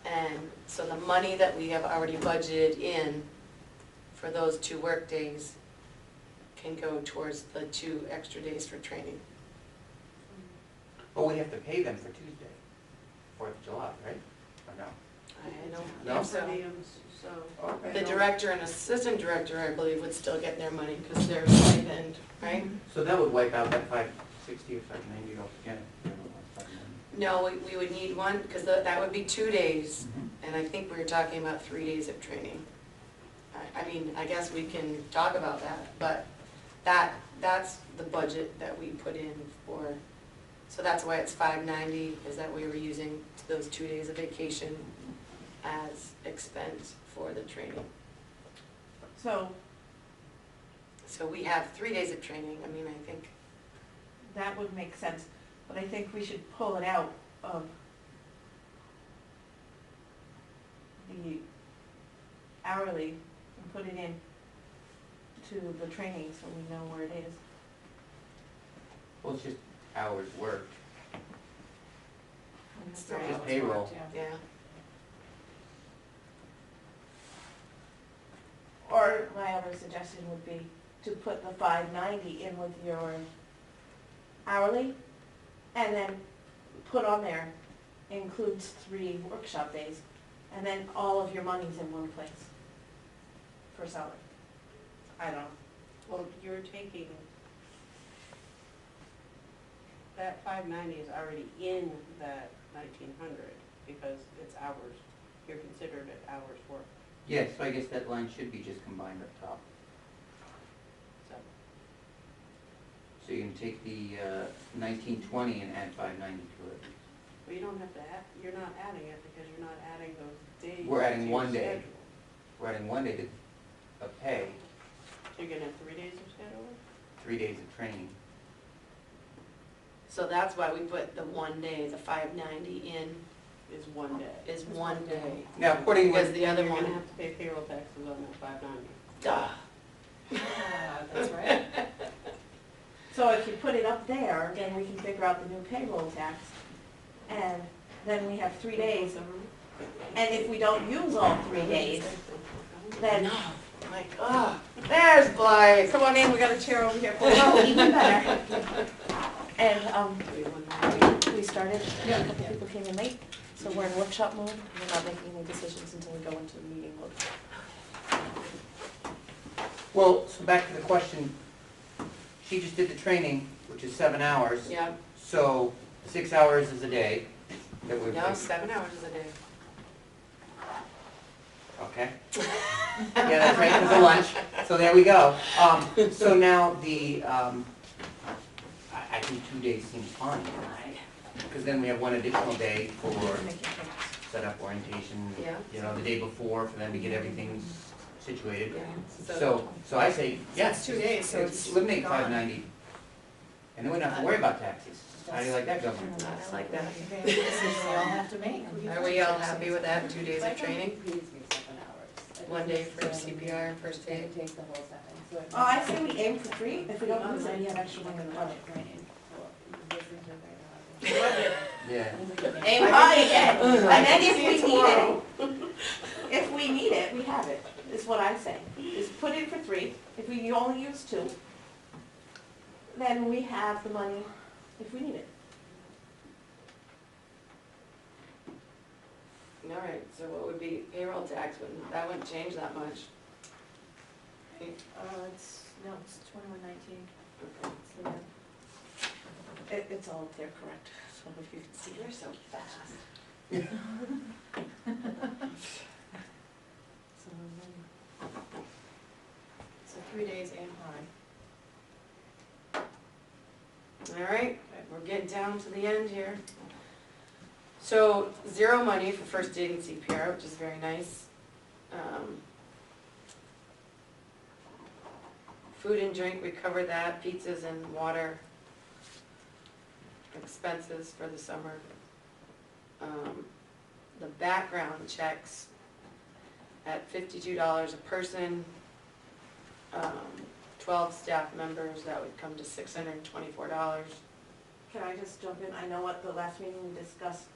And so the money that we have already budgeted in for those 2 work days can go towards the 2 extra days for training. But we have to pay them for Tuesday, 4th of July, right? Or no? I don't No? think so. So. Okay. The director and assistant director, I believe, would still get their money because they're stipend, right? So that would wipe out that 560 or 590 altogether. No, we would need one, because that would be 2 days, Mhm. and I think we were talking about 3 days of training. I mean, I guess we can talk about that, but that's the budget that we put in for, so that's why it's 590, is that we were using those 2 days of vacation as expense for the training. So So we have 3 days of training, I mean, I think, that would make sense, but I think we should pull it out of the hourly and put it in to the training so we know where it is. Well, it's just hours worked. it's Just still, payroll. Yeah. yeah. Or my other suggestion would be to put the 590 in with your hourly, and then put on there includes 3 workshop days, and then all of your money's in one place for salary. I don't know. Well, you're taking, that 590 is already in that 1900 because it's hours, you're considered at hours work. Yes, so I guess that line should be just combined up top. So, So you can take the 1920 and add 590 to it. but you don't have to add, you're not adding it because you're not adding those days. We're adding to your 1 day. schedule. We're adding 1 day of pay, So you're gonna have 3 days of schedule? 3 days of training. So that's why we put the 1 day, the 590 in, Is 1 day. is 1 day. Now, according Because with, the other You're gonna one, have to pay payroll taxes on that 590. duh. That's right. So if you put it up there, then we can figure out the new payroll tax, and then we have 3 days. And if we don't use all 3 days, then, No, like, oh, there's Blythe. come on in, we got a chair over here. Oh, even better. And we started, a couple people came in late, so we're in workshop mode. We're not making any decisions until we go into the meeting mode. well, so back to the question. She just did the training, which is 7 hours. Yeah, So 6 hours is a day that we're. no, 7 hours is a day. Okay. Yeah, that's right, because of lunch. So there we go. So now I think 2 days seems fine. Because then we have 1 additional day for Making changes. setup orientation, Yeah. you know, the day before for them to get everything situated. Yeah, So I say, yes. it's 2 days, so it's Eliminate gone. 590. And then we don't have to worry about taxes. How do you like that, Governor? I like that. It's a decision we all have to make. Are we all happy with that, 2 days of training? It needs to be 7 hours. 1 day for CPR and first aid? Take the whole 7. So it- Oh, I say we aim for 3, if we don't use any extra money in the budget. Training. So this is a very The budget, Yeah. Aim high again. And then See you tomorrow. if we need it, we have it, is what I say. Is put in for 3, if we only use 2, then we have the money if we need it. All right, so what would be payroll tax, that wouldn't change that much. It's 2119. Okay. So, yeah. It's all up there correct, so if you can see. You're so fast. So 3 days aim high. All right, we're getting down to the end here. So 0 money for first aid and CPR, which is very nice. Food and drink, we covered that, pizzas and water. Expenses for the summer. The background checks at $52 a person. 12 staff members, that would come to $624. Can I just jump in? I know at the last meeting we discussed,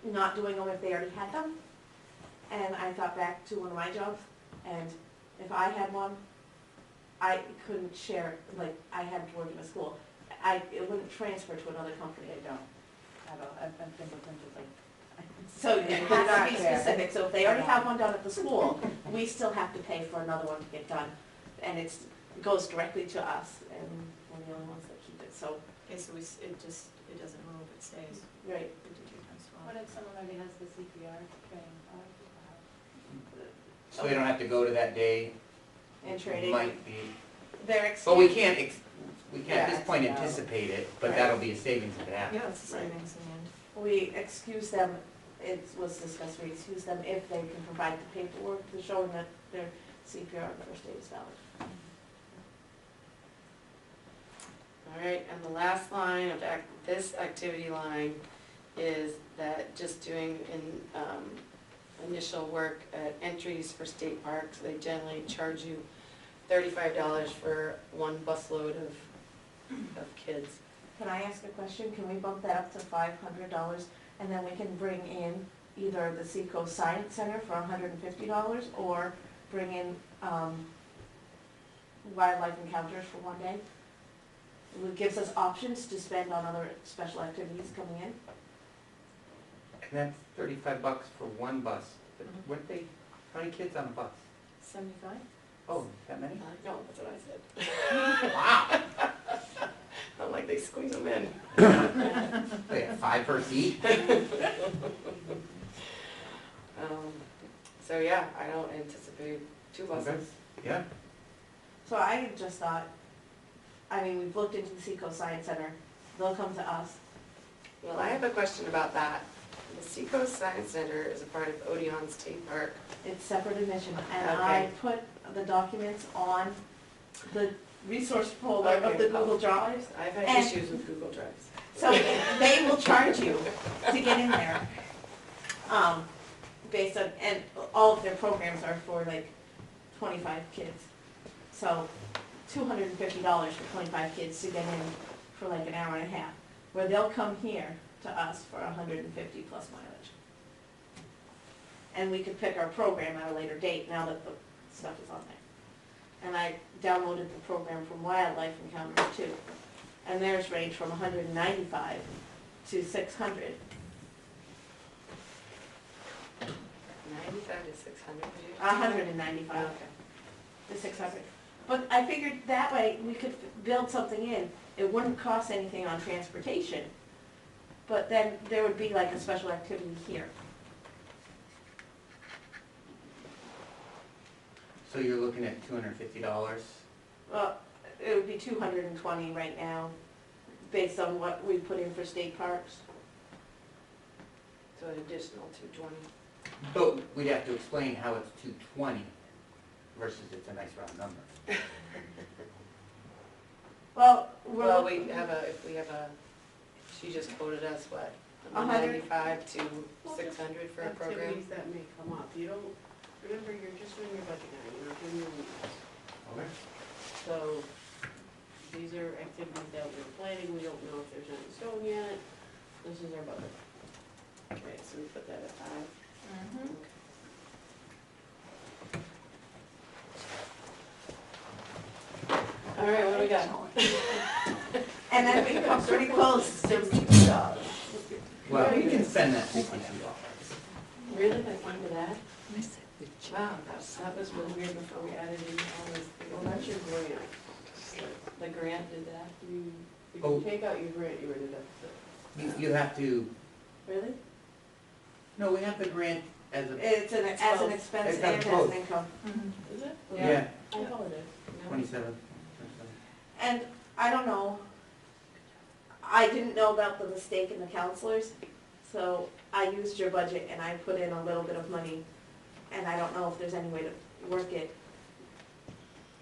not doing them if they already had them. And I thought back to one of my jobs, and if I had one, I couldn't share, like, I had to work in a school. It wouldn't transfer to another company. They don't. I've been fingerprinted like. So it has to be Not fair. specific, so if they already have one done at the school, we still have to pay for another one to get done. And it goes directly to us, and we're the only ones that keep it, so, Okay, so it doesn't move, it stays right. 52 times 12. What if someone already has the CPR training? So we don't have to go to that day? And training, Might be, they're but we excused. can't, we can't at this point Yeah, anticipate it, but Right. that'll be a savings if it happens. Yeah, it's the savings in the end. We excuse them, it was discussed, we excuse them if they can provide the paperwork to showing that their CPR and first aid is valid. All right, and the last line of this activity line is that just doing initial work at entries for state parks, they generally charge you $35 for one busload of kids. Can I ask a question? Can we bump that up to $500 and then we can bring in either the Seacoast Science Center for $150 or bring in wildlife encounters for 1 day? It gives us options to spend on other special activities coming in. And that's $35 for one bus. But Mhm. weren't they, how many kids on a bus? 75? Oh, that many? No, that's what I said. Wow. I'm like, they squeeze them in. They have 5 per seat? So yeah, I don't anticipate 2 buses. Yeah. So I just thought, I mean, we've looked into the Seacoast Science Center, they'll come to us. Well, I have a question about that. The Seacoast Science Center is a part of Odeon State Park. It's separate admission, and I Okay. put the documents on the resource folder of the Okay. Google Drives. I've had And- issues with Google Drives. So they will charge you to get in there, based on, and all of their programs are for like 25 kids. So $250 for 25 kids to get in for like an hour and a half, where they'll come here to us for 150 plus mileage. And we could pick our program at a later date now that the stuff is on there. And I downloaded the program from Wildlife Encounters too. And theirs range from 195 to 600. 95 to 600, did you? 195 to 600. But I figured that way we could build something in. It wouldn't cost anything on transportation, but then there would be like a special activity here. So you're looking at $250? Well, it would be 220 right now, based on what we put in for state parks. So an additional 220. But we'd have to explain how it's 220 versus it's a nice round number. Well, Well, we have she just quoted us, what? 195 to 600 for a program? Activities that may come up, you don't, remember, you're just doing your budget now, you're not doing your rules. Okay. So these are activities that we're planning, we don't know if there's any in stone yet, this is our budget. Okay, so we put that at 5. Mhm. All right, what do we got? And then we come pretty close to Well, you can spend that $62. Really, that's under that? Wow, that was really weird before we added in all this. Well, that's your grant. The grant did that? If Oh. you take out your grant, you're in a deficit. You have to, Really? no, we have the grant as a, It's as an expense It's and got as both. an income. Mhm. Is it? yeah, I thought it is. 27. And I don't know, I didn't know about the mistake in the counselors, so I used your budget and I put in a little bit of money, and I don't know if there's any way to work it.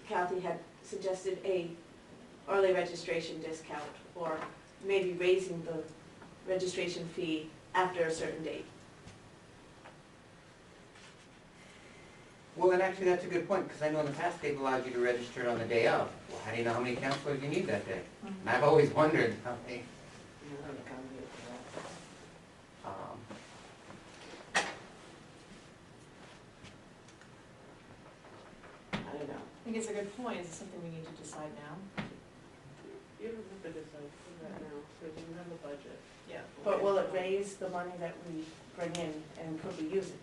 Kathy had suggested a early registration discount, or maybe raising the registration fee after a certain date. Well, and actually, that's a good point, because I know in the past they've allowed you to register it on the day of. Well, how do you know how many counselors you need that day? And I've always wondered how many. I don't know. I think it's a good point, is it something we need to decide now? You don't have to decide that now, so you have a budget. Yeah. But will it raise the money that we bring in, and could we use it?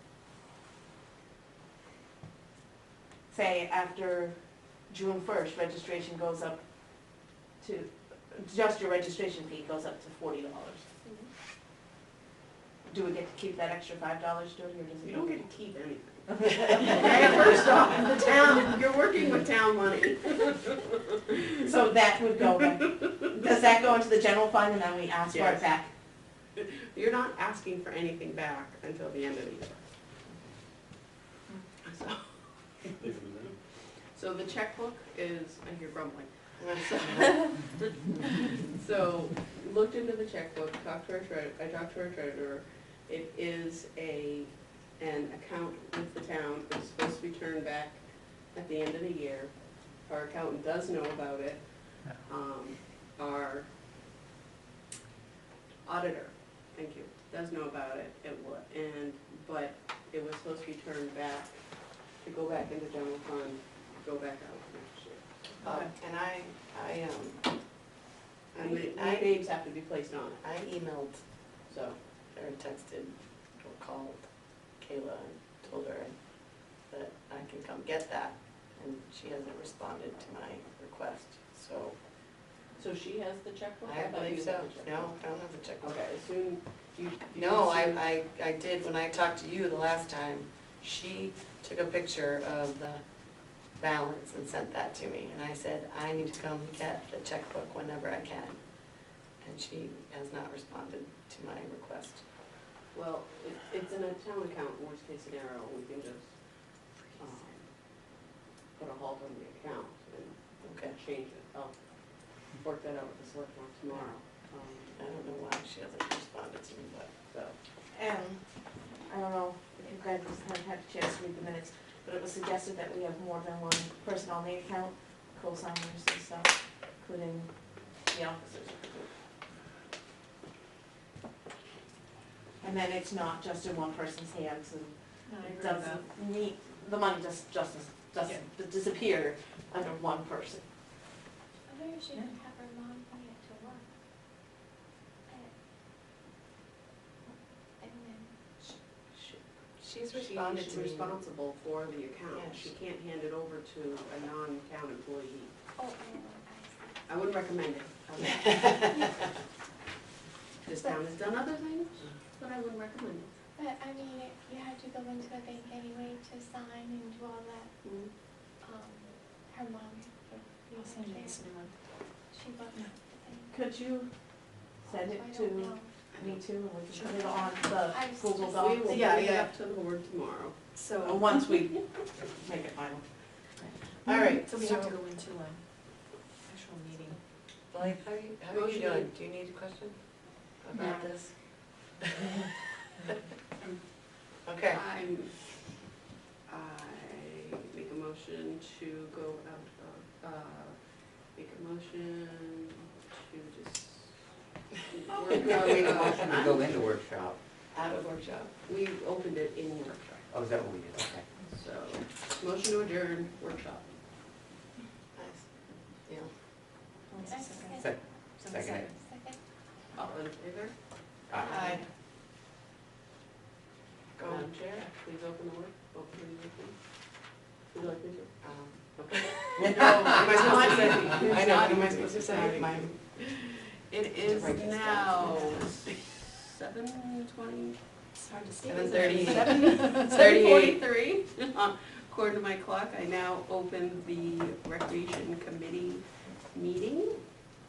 Say after June 1st, registration goes up to, just your registration fee goes up to $40. Do we get to keep that extra $5, Jody, or does it? You don't get to keep anything. Okay, first off, the town, you're working with town money. So that would go, does that go into the general fund and then we ask for Yes. it back? You're not asking for anything back until the end of the year. So the checkbook is, I hear grumbling. So, looked into the checkbook, talked to our treasurer, I talked to our treasurer. It is an account with the town, it's supposed to be turned back at the end of the year. Our accountant does know about it. Our auditor, thank you, does know about it, but it was supposed to be turned back, to go back into general fund, go back out next year. And the names have to be placed on it, I emailed so. or texted or called Kayla and told her that I can come get that, and she hasn't responded to my request, so. So she has the checkbook? I thought you believe had so. the checkbook. No, I don't have the checkbook. Okay, as soon, you. No, I did, when I talked to you the last time, she took a picture of the balance and sent that to me, and I said, I need to come get the checkbook whenever I can. And she has not responded to my request. Well, it's in a town account, worst case scenario, we can just, put a halt on the account and Okay. change it. I'll work that out with the select board tomorrow. I don't know why she hasn't responded to me, but. So, And, I don't know if you guys have had a chance to read the minutes, but it was suggested that we have more than one person on the account, co-signers and stuff, including the officers of the group. And then it's not just in one person's hands, and No, I it agree with that. doesn't need, the money just doesn't disappear under one person. I wonder if she could have her mom bring it to work. And then, She's responded she's to me. responsible for the account. Yeah, She can't hand it over to a non-town employee. I see. I wouldn't recommend it. This town has done other things, but I wouldn't recommend it. But I mean, you had to go into a bank anyway to sign and do all that. Her mom, I'll send you this new one. she looked at the thing. Could you send it I to don't know. me too, and we can put it on the I was Google just- Doc? We will bring Yeah, it yeah. up to the board tomorrow. So, Once we make it final. All right, so we have to go into an actual meeting. Blake, how are you Motion. doing? Do you need a question about No. this? Okay. I make a motion to go out of, Make a motion to just. No, we made a motion to go into workshop. Out of workshop. We opened it in workshop, Oh, is that what we did? Okay. so, motion to adjourn workshop. Nice. Yeah. What's the second? Second. Someone Second. Second. All in favor? Aye. Madam Chair, please open the work, open the meeting. Would you like me to? Okay. No, what am I supposed to say? It's I know, not what am I easy. supposed to It's say? not My- It is write this down. now 7:20. It's hard to see. 7:38. 7:43. According to my clock, I now open the Recreation Committee meeting.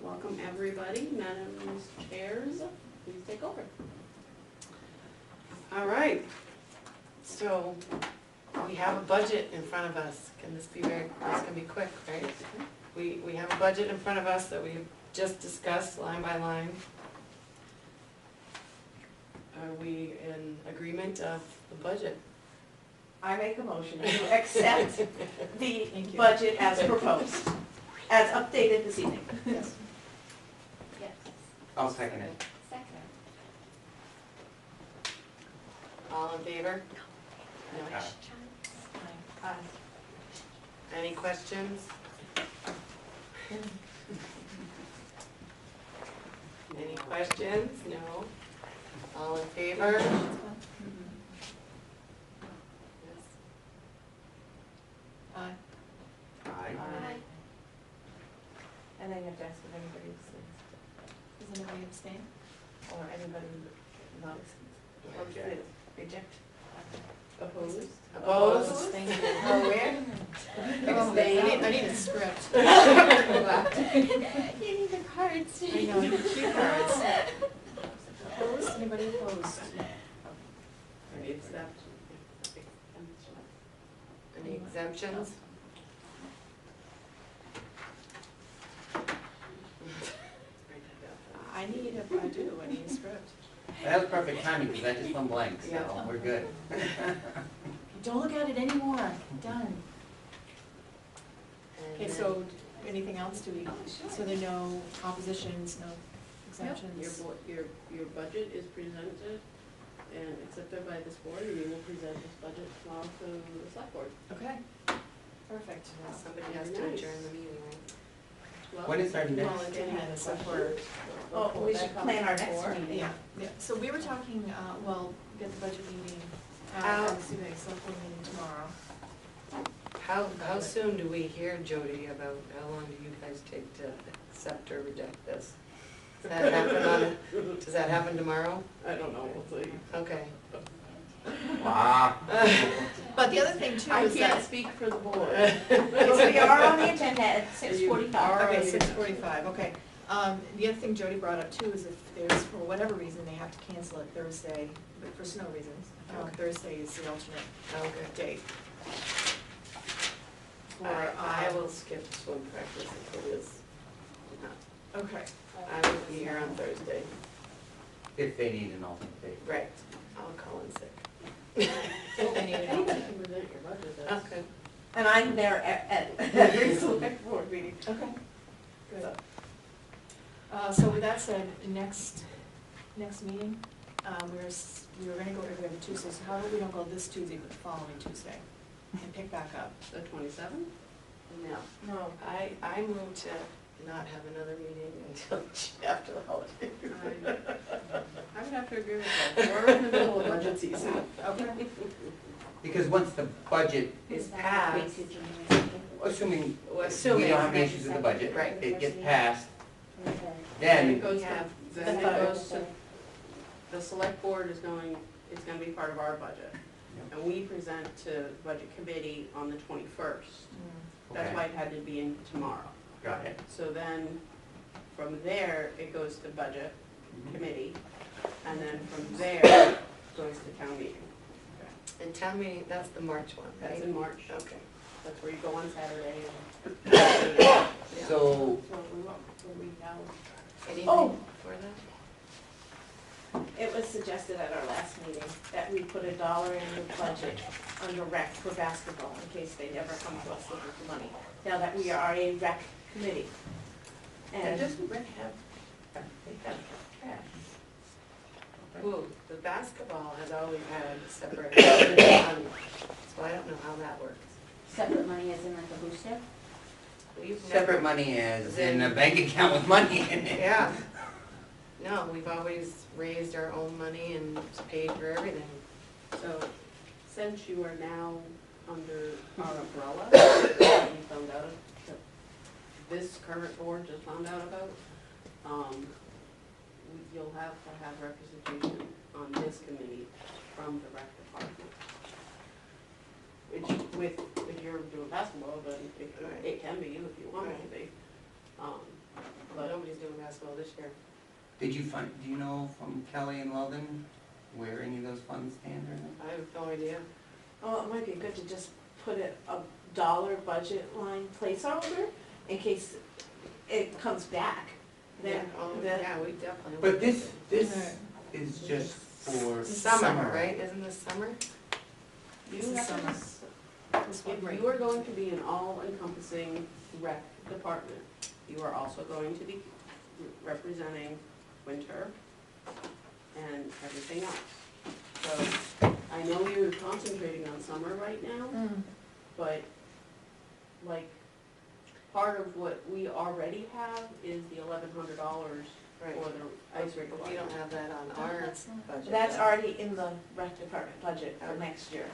Welcome, everybody. Madam's chairs, please take over. All right, so we have a budget in front of us. Can this be this can be quick, right? We have a budget in front of us that we've just discussed line by line. Are we in agreement of the budget? I make a motion to accept the Thank you. budget as proposed, as updated this evening. Yes. Yes. I'll second it. Second. All in favor? Aye. Chance. Aye. Any questions? Any questions? No? All in favor? Yes. Aye. Aye. Aye. And then you have to ask if anybody Does anybody abstain? or anybody not Reject. reject. Opposed? Opposed? Thank you. Oh, where? I need a script. You need the cards. I know, I need cue cards. Opposed? Anybody opposed? Any exception? Any exemptions? I need a script. That was perfect timing, because I just went blank, so Yeah. we're good. Don't look at it anymore, done. And Okay, then- so anything else, do we, so there are no oppositions, no Your, exemptions? your budget is presented and accepted by this board, and you will present this budget tomorrow to the select board. Okay, perfect. Somebody has to adjourn the meeting, right? When is our Well, next? if you had a minutes, if question, we're- Oh, we should plan our next Before. meeting. Yeah, yeah, so we were talking, well, get the budget meeting, How- I'm assuming select board meeting tomorrow. How soon do we hear, Jody, about how long do you guys take to accept or reject this? Does that happen does that happen tomorrow? I don't know, we'll see. Okay. Wow. But the other thing too I is can't that. speak for the board. So we are on the agenda at 6:45. Okay, 6:45, okay. The other thing Jody brought up too is if there's, for whatever reason, they have to cancel it Thursday, but for snow reasons, Okay. Thursday is the alternate Okay. date. For, I will skip swim practice if it is. Okay, I will be here on Thursday. If they need an alternate date. Right. I'll call in sick. if they need it. You can present your budget, that's. Okay. And I'm there at every select board meeting. Okay, good. So with that said, next meeting, we were gonna go every other Tuesday, so how about we don't go this Tuesday, but the following Tuesday, and pick back up? The 27th? No. No. I move to not have another meeting until after the holiday. I would have to agree with that. We're in the middle of budget season. Okay. Because once the budget, Is passed, assuming we assuming. don't have any issues with the budget, Right. it gets passed, Then then it goes we to, have then it goes to, the select board is gonna be part of our budget. And we present to budget committee on the 21st. That's Okay. why it had to be in tomorrow. got it. So then, from there, it goes to budget committee, and then from there, it goes to town meeting. And town meeting, that's the March one, That's right? in March. Okay. That's where you go on Saturday and. Yeah. So, We know. Anything Oh. for that? It was suggested at our last meeting that we put $1 in the budget under rec for basketball in case they never come to us looking for money. Now that we are a rec committee, And Doesn't Rick have, they have cash? Ooh, the basketball has always had separate money, so I don't know how that works. Separate money as in like a booster? We've Separate never- money as in a bank account with money in it. Yeah. No, we've always raised our own money and paid for everything. So, since you are now under our umbrella, that you found out, that this current board just found out about, you'll have to have representation on this committee from the rec department. Which, if you're doing basketball, then it can be if you want it to be. But nobody's doing basketball this year. Did you find, do you know from Kelly and Weldon where any of those funds stand or anything? I have no idea. well, it might be good to just put a dollar budget line placeholder in case it comes back. Then, then, Yeah, we definitely. But this is just for Summer, right? Isn't this summer? You This is have to summer. s- This one If right you are going to be an all-encompassing rec department, you are also going to be representing winter and everything else. So, I know you're concentrating on summer right now, but like, part of what we already have is the $1,100 Right. for the ice rink. We don't have that on our budget. that's already in the rec department budget for next year.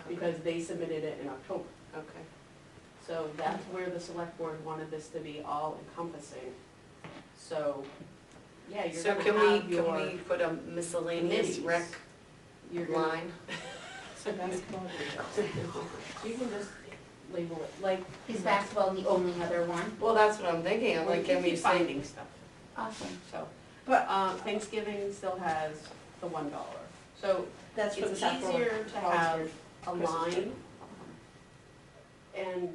Because they submitted it in October. Okay. So that's where the select board wanted this to be all encompassing. So, yeah, you're So gonna have your, can we put a miscellaneous committees. rec you're gonna, line? So basketball, you can just label it, like, Is basketball the only other one? Well, that's what I'm thinking. I'm like, can we keep say, finding stuff? Awesome. So, But Thanksgiving still has the $1. So that's for the it's South easier Florida to have volunteer. a Christmas tree. line and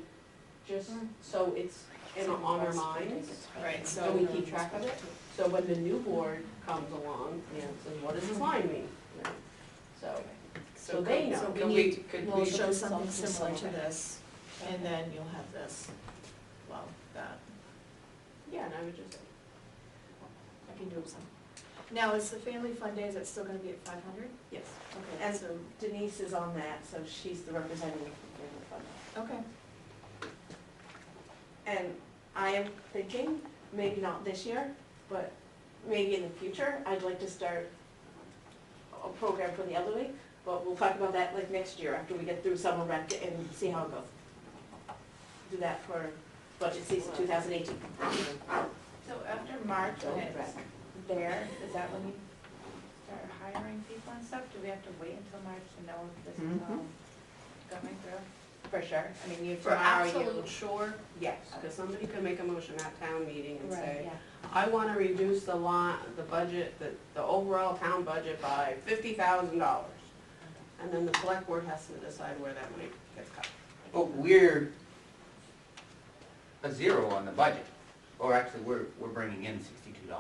just, so it's on our minds. right, So so we keep track of it, so when the new board comes along, yeah, says, what does this line mean? right. So, So so they could- know. So we Could need- could we'll we, show something Something similar to similar. this, and then you'll have this, well, that, Yeah, and I would just say, I can do some. Now, is the family fun day, is it still gonna be at 500? yes. Okay, And so, Denise is on that, so she's the representative from Family Fund. okay, And I am thinking, maybe not this year, but maybe in the future, I'd like to start a program for the elderly, but we'll talk about that like next year after we get through summer rec and see how it goes. Do that for budget season 2018. So after March, when it's there, is that when you start hiring people and stuff? Do we have to wait until March to know if this is all going through? For sure, I mean, you, For tomorrow absolute you. sure, yes, because somebody could make a motion at town meeting and Right, say, yeah. I wanna reduce the budget, the overall town budget by $50,000. And then the select board has to decide where that money gets cut. But we're a zero on the budget, or actually, we're bringing in $62.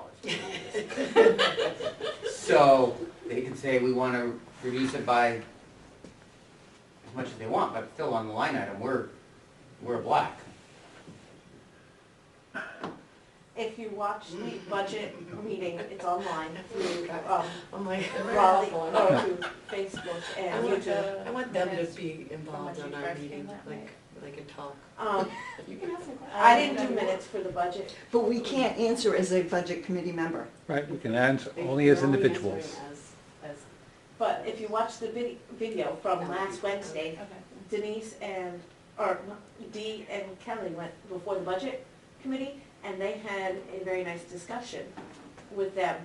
So, they can say we wanna reduce it by as much as they want, but still on the line item, we're black. If you watch the budget meeting, it's online through I'm like, Raleigh, or through Facebook I and want, YouTube. I want them to Minutes. be involved How much on you our charge meeting, them that like, night? they can talk. You can ask them questions. I didn't do minutes for the budget. But we can't answer as a budget committee member. Right, we can answer They- only as they're individuals. answering as But if you watch the video from last Wednesday, Okay. Denise and, or Dee and Kelly went before the budget committee, and they had a very nice discussion with them.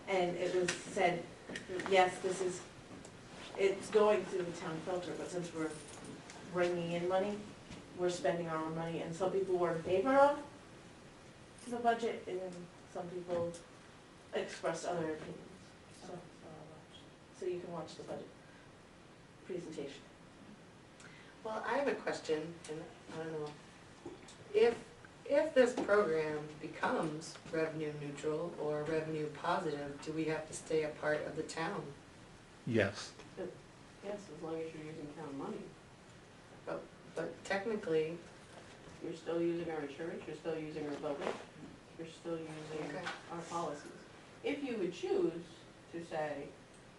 And it was said, yes, it's going through the town filter, but since we're bringing in money, we're spending our own money, and some people were in favor of the budget, and some people expressed other opinions. So you can watch the budget presentation. Well, I have a question, and I don't know, if this program becomes revenue neutral or revenue positive, do we have to stay a part of the town? Yes. yes, as long as you're using town money. But technically, You're still using our insurance, you're still using our building. you're still using Okay. our policies. If you would choose to say,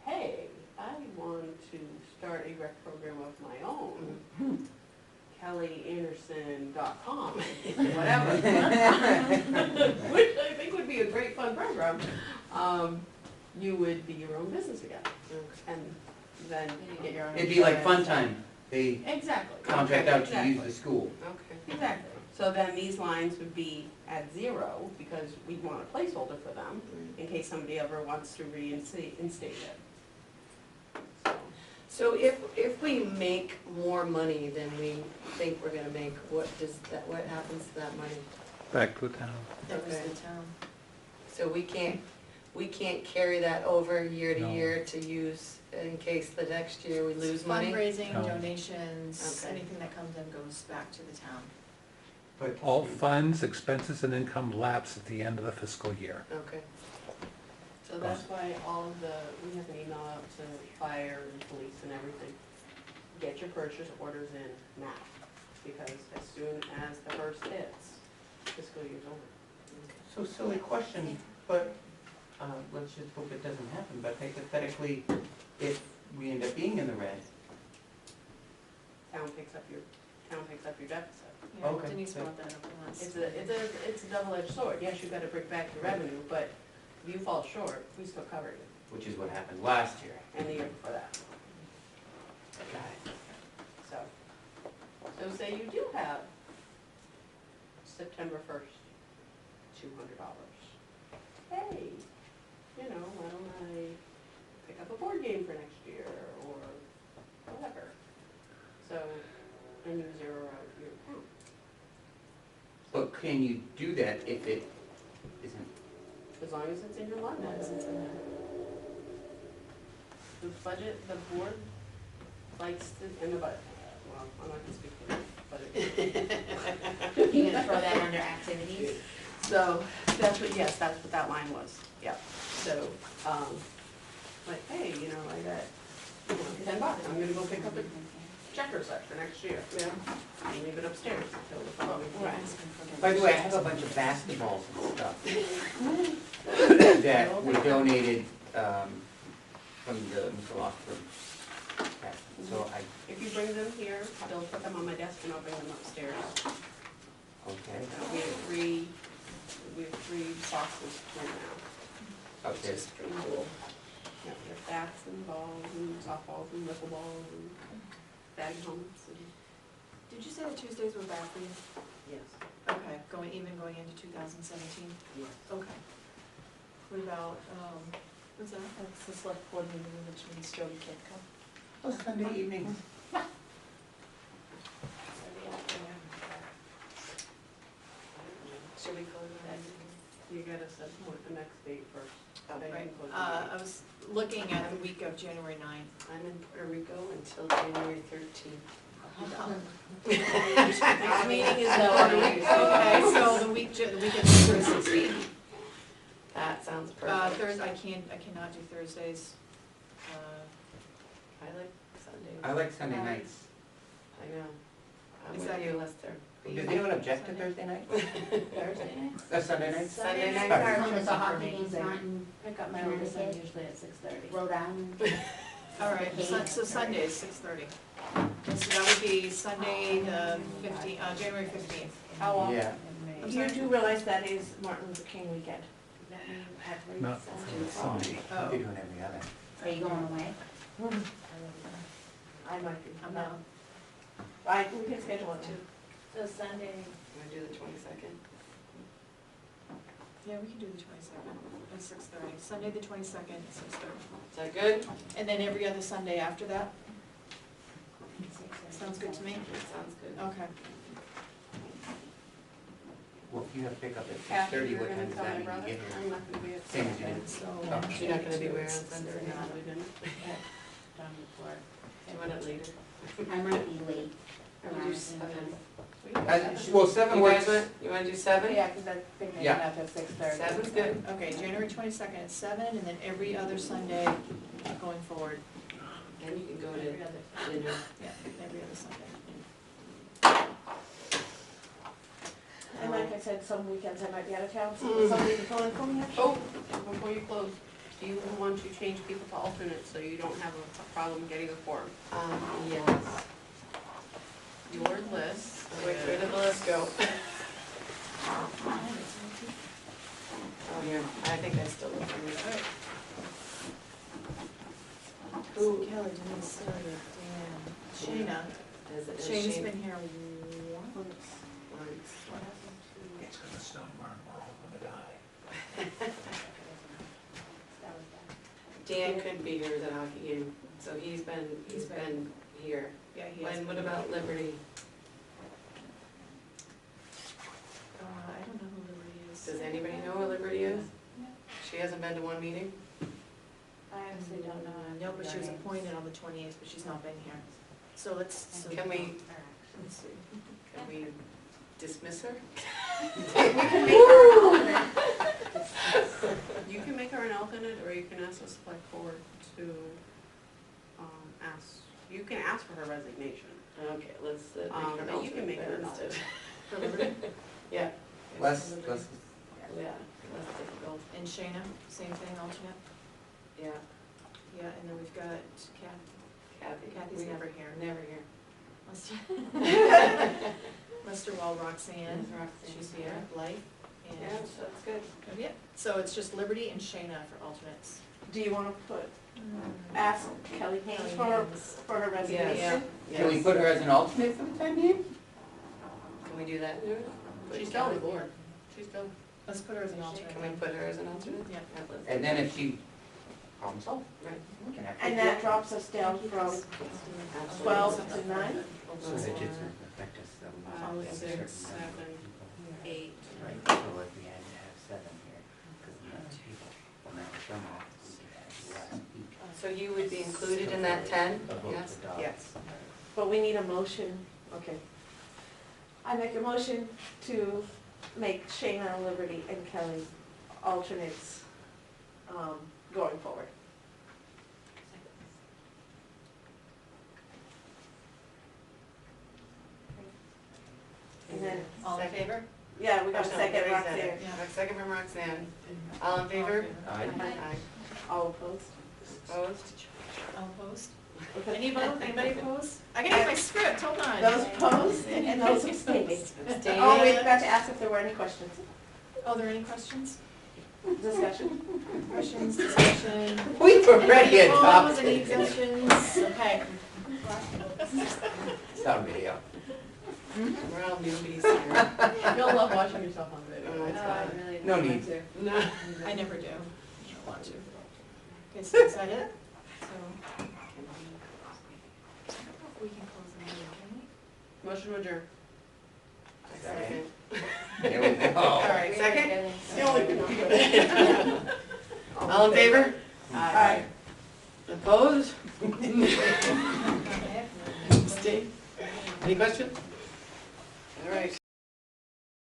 hey, I want to start a rec program of my own, kellyanderson.com, whatever, which I think would be a great fun program, you would be your own business again. And then you get your own. It'd be like fun insurance. time, they Exactly. contract out to use Exactly. the school. Okay. Exactly. So then these lines would be at zero, because we want a placeholder for them, in case somebody ever wants to reinstate it. So if we make more money than we think we're gonna make, what happens to that money? Back to the town. That was Okay. the town. So we can't carry that over year to No. year to use in case the next year we lose money? Fundraising, No. donations, Okay. anything that comes in goes back to the town. But All funds, expenses, and income lapse at the end of the fiscal year. Okay. So that's why all of we have an email out to fire and police and everything. Get your purchase orders in now, because as soon as the first hits, fiscal year's over. So silly question, but, let's just hope it doesn't happen, but hypothetically, if we end up being in the red, Town picks up your deficit. Yeah, Okay, Denise good. brought that up last. It's a double-edged sword. Yes, you gotta bring back your revenue, but if you fall short, we still cover you, which is what happened last year. and the year before that. So say you do have September 1st, $200. Hey, why don't I pick up a board game for next year, or whatever. So, and you zero out your account. But can you do that if it isn't? As long as it's in your line item. The budget, the board likes to, and the budget, well, I'm not gonna speak for the budget. You're gonna throw that under activities? So, that's what that line was, yeah. So, like, hey, I got, $10, I'm gonna go pick up a checker set for next year. Yeah. And leave it upstairs until the following We're year. asking for By the way, I have a bunch of basketballs and stuff that were donated, from the Mr. Lockford. So If you bring them here, they'll put them on my desk and I'll bring them upstairs. okay, We have three boxes right now. upstairs. Cool. Yeah, we have bats and balls and softballs and wiffleballs and batting helmets and, Did you say the Tuesdays were bad for you? yes, Okay, going into 2017? yes. Okay. What about, what's that? That's the select board meeting, which means Jody can't come. Oh, Sunday evenings. Should we close that? You gotta set the next date first. Then you Right, can close the I meeting. was looking at the week of January 9th. I'm in Puerto Rico until January 13th. Next meeting is No, Puerto Rico. Okay, so the week of January 16th. That sounds perfect. Thursday, I cannot do Thursdays. I like Sundays. I like Sunday nights. I know. I'm Is with that- you, Lester. Does anyone object to Thursday nights? Thursday nights? Sunday nights? Sunday nights Sorry. are As long as the tricky for hockey me. game's not in Pick up my Connecticut. oldest son usually at 6:30. Rhode Island. All right, so Sundays, 6:30. So that would be Sunday, the 15th, January 15th. How often Yeah. in May? You do realize that is Martin Luther King weekend. Not Sunday. Oh. You're doing every other. Are you going away? I might be. I'm not. We can schedule it too. So Sunday, Want to do the 22nd? Yeah, we can do the 22nd at 6:30. Sunday, the 22nd at 6:30. Is that good? And then every other Sunday after that? Sounds good to me. That sounds good. Okay. Well, if you have pickup at Kathy, 6:30, you're what gonna time does tell that my mean brother you get here? I'm not gonna be at. Same as you did. So. Oh. You're not gonna be where on Sunday? No, we didn't. done before. Do you want it later? I might be late. Or we do 7? Well, 7 You works. guys want to do 7? Yeah, because I think they Yeah. got up at 6:30. 7's good. Okay, January 22nd at 7, and then every other Sunday going forward. Then you can go Every to other, dinner. yeah, every other Sunday. And like I I said, some weekends I might be out of town, so somebody can fill in for me actually. Oh, before you close, do you want to change people to alternates so you don't have a problem getting a quorum? Yes. Your list. Where did the list go? Oh, here, I think I still look for it. Who? Kelly, Denise, Sylvia, Dan, Shayna. Is Shayna's Shane- been here once. Once. What happened to? It's gonna snow tomorrow, we're all gonna die. That was bad. Dan couldn't be here at the hockey game, so he's been here. Yeah, he has. When, what about Liberty? I don't know who Liberty is. Does anybody know who Liberty is? No. She hasn't been to one meeting? I honestly don't know. No, but she was appointed on the 28th, but she's not been here. So let's, Can we, let's see. can we dismiss her? You can make her an alternate, or you can ask the select board to, ask, you can ask for her resignation. Okay, let's, make her an But you can alternate make her then an instead. For Liberty? Yeah, Less, yeah, less difficult, And Shayna, same thing, alternate? yeah. Yeah, and then we've got Kathy. Kathy's never here. Never here. Lester Wall, Roxanne, she's here, Blythe, and. Yeah, so that's good. Yeah, so it's just Liberty and Shayna for alternates. Do you wanna ask Kelly Haynes for her resignation? Can we put her as an alternate for the time being? Can we do that? She's still on the board. She's still. Let's put her as an alternate. Can we put her as an alternate? Yeah. And then if she, problem solved. Right. We can have- And that drops us down from Absolutely. 12 to 9? So it doesn't affect us, so. 5, 6, 7, 8. Right, so if we had to have 7 here, because we have 2 people, well, now we're from office, we have less each. So you would be included in that 10? A vote Yes? to adopt. Yes. But we need a motion, okay. I make a motion to make Shayna, Liberty, and Kelly alternates going forward. And then, All in favor? yeah, we got a Oh, no, second, we already said Roxanne. it. A second from Roxanne. All in favor? Aye. Aye. All opposed? Opposed? All opposed? Any vote, anybody opposed? I gotta get my script, hold on. Those opposed and those abstaining. Abstaining? Oh, we forgot to ask if there were any questions. Oh, there any questions? Discussion? Questions, discussion? We were ready to Opposed, adopt any it. exemptions? Okay. It's on video. We're all newbies here. You'll love watching yourself on video. Oh, it's fine. really No don't need. want to. No. I never do. I don't want to. Okay, so is that it? So, I don't know if we can close the meeting, can we? Motion to adjourn. Second. There we go. All right, second? Really? The only thing. All in favor? Aye. Opposed? I have no- Abstain? Any questions? All right.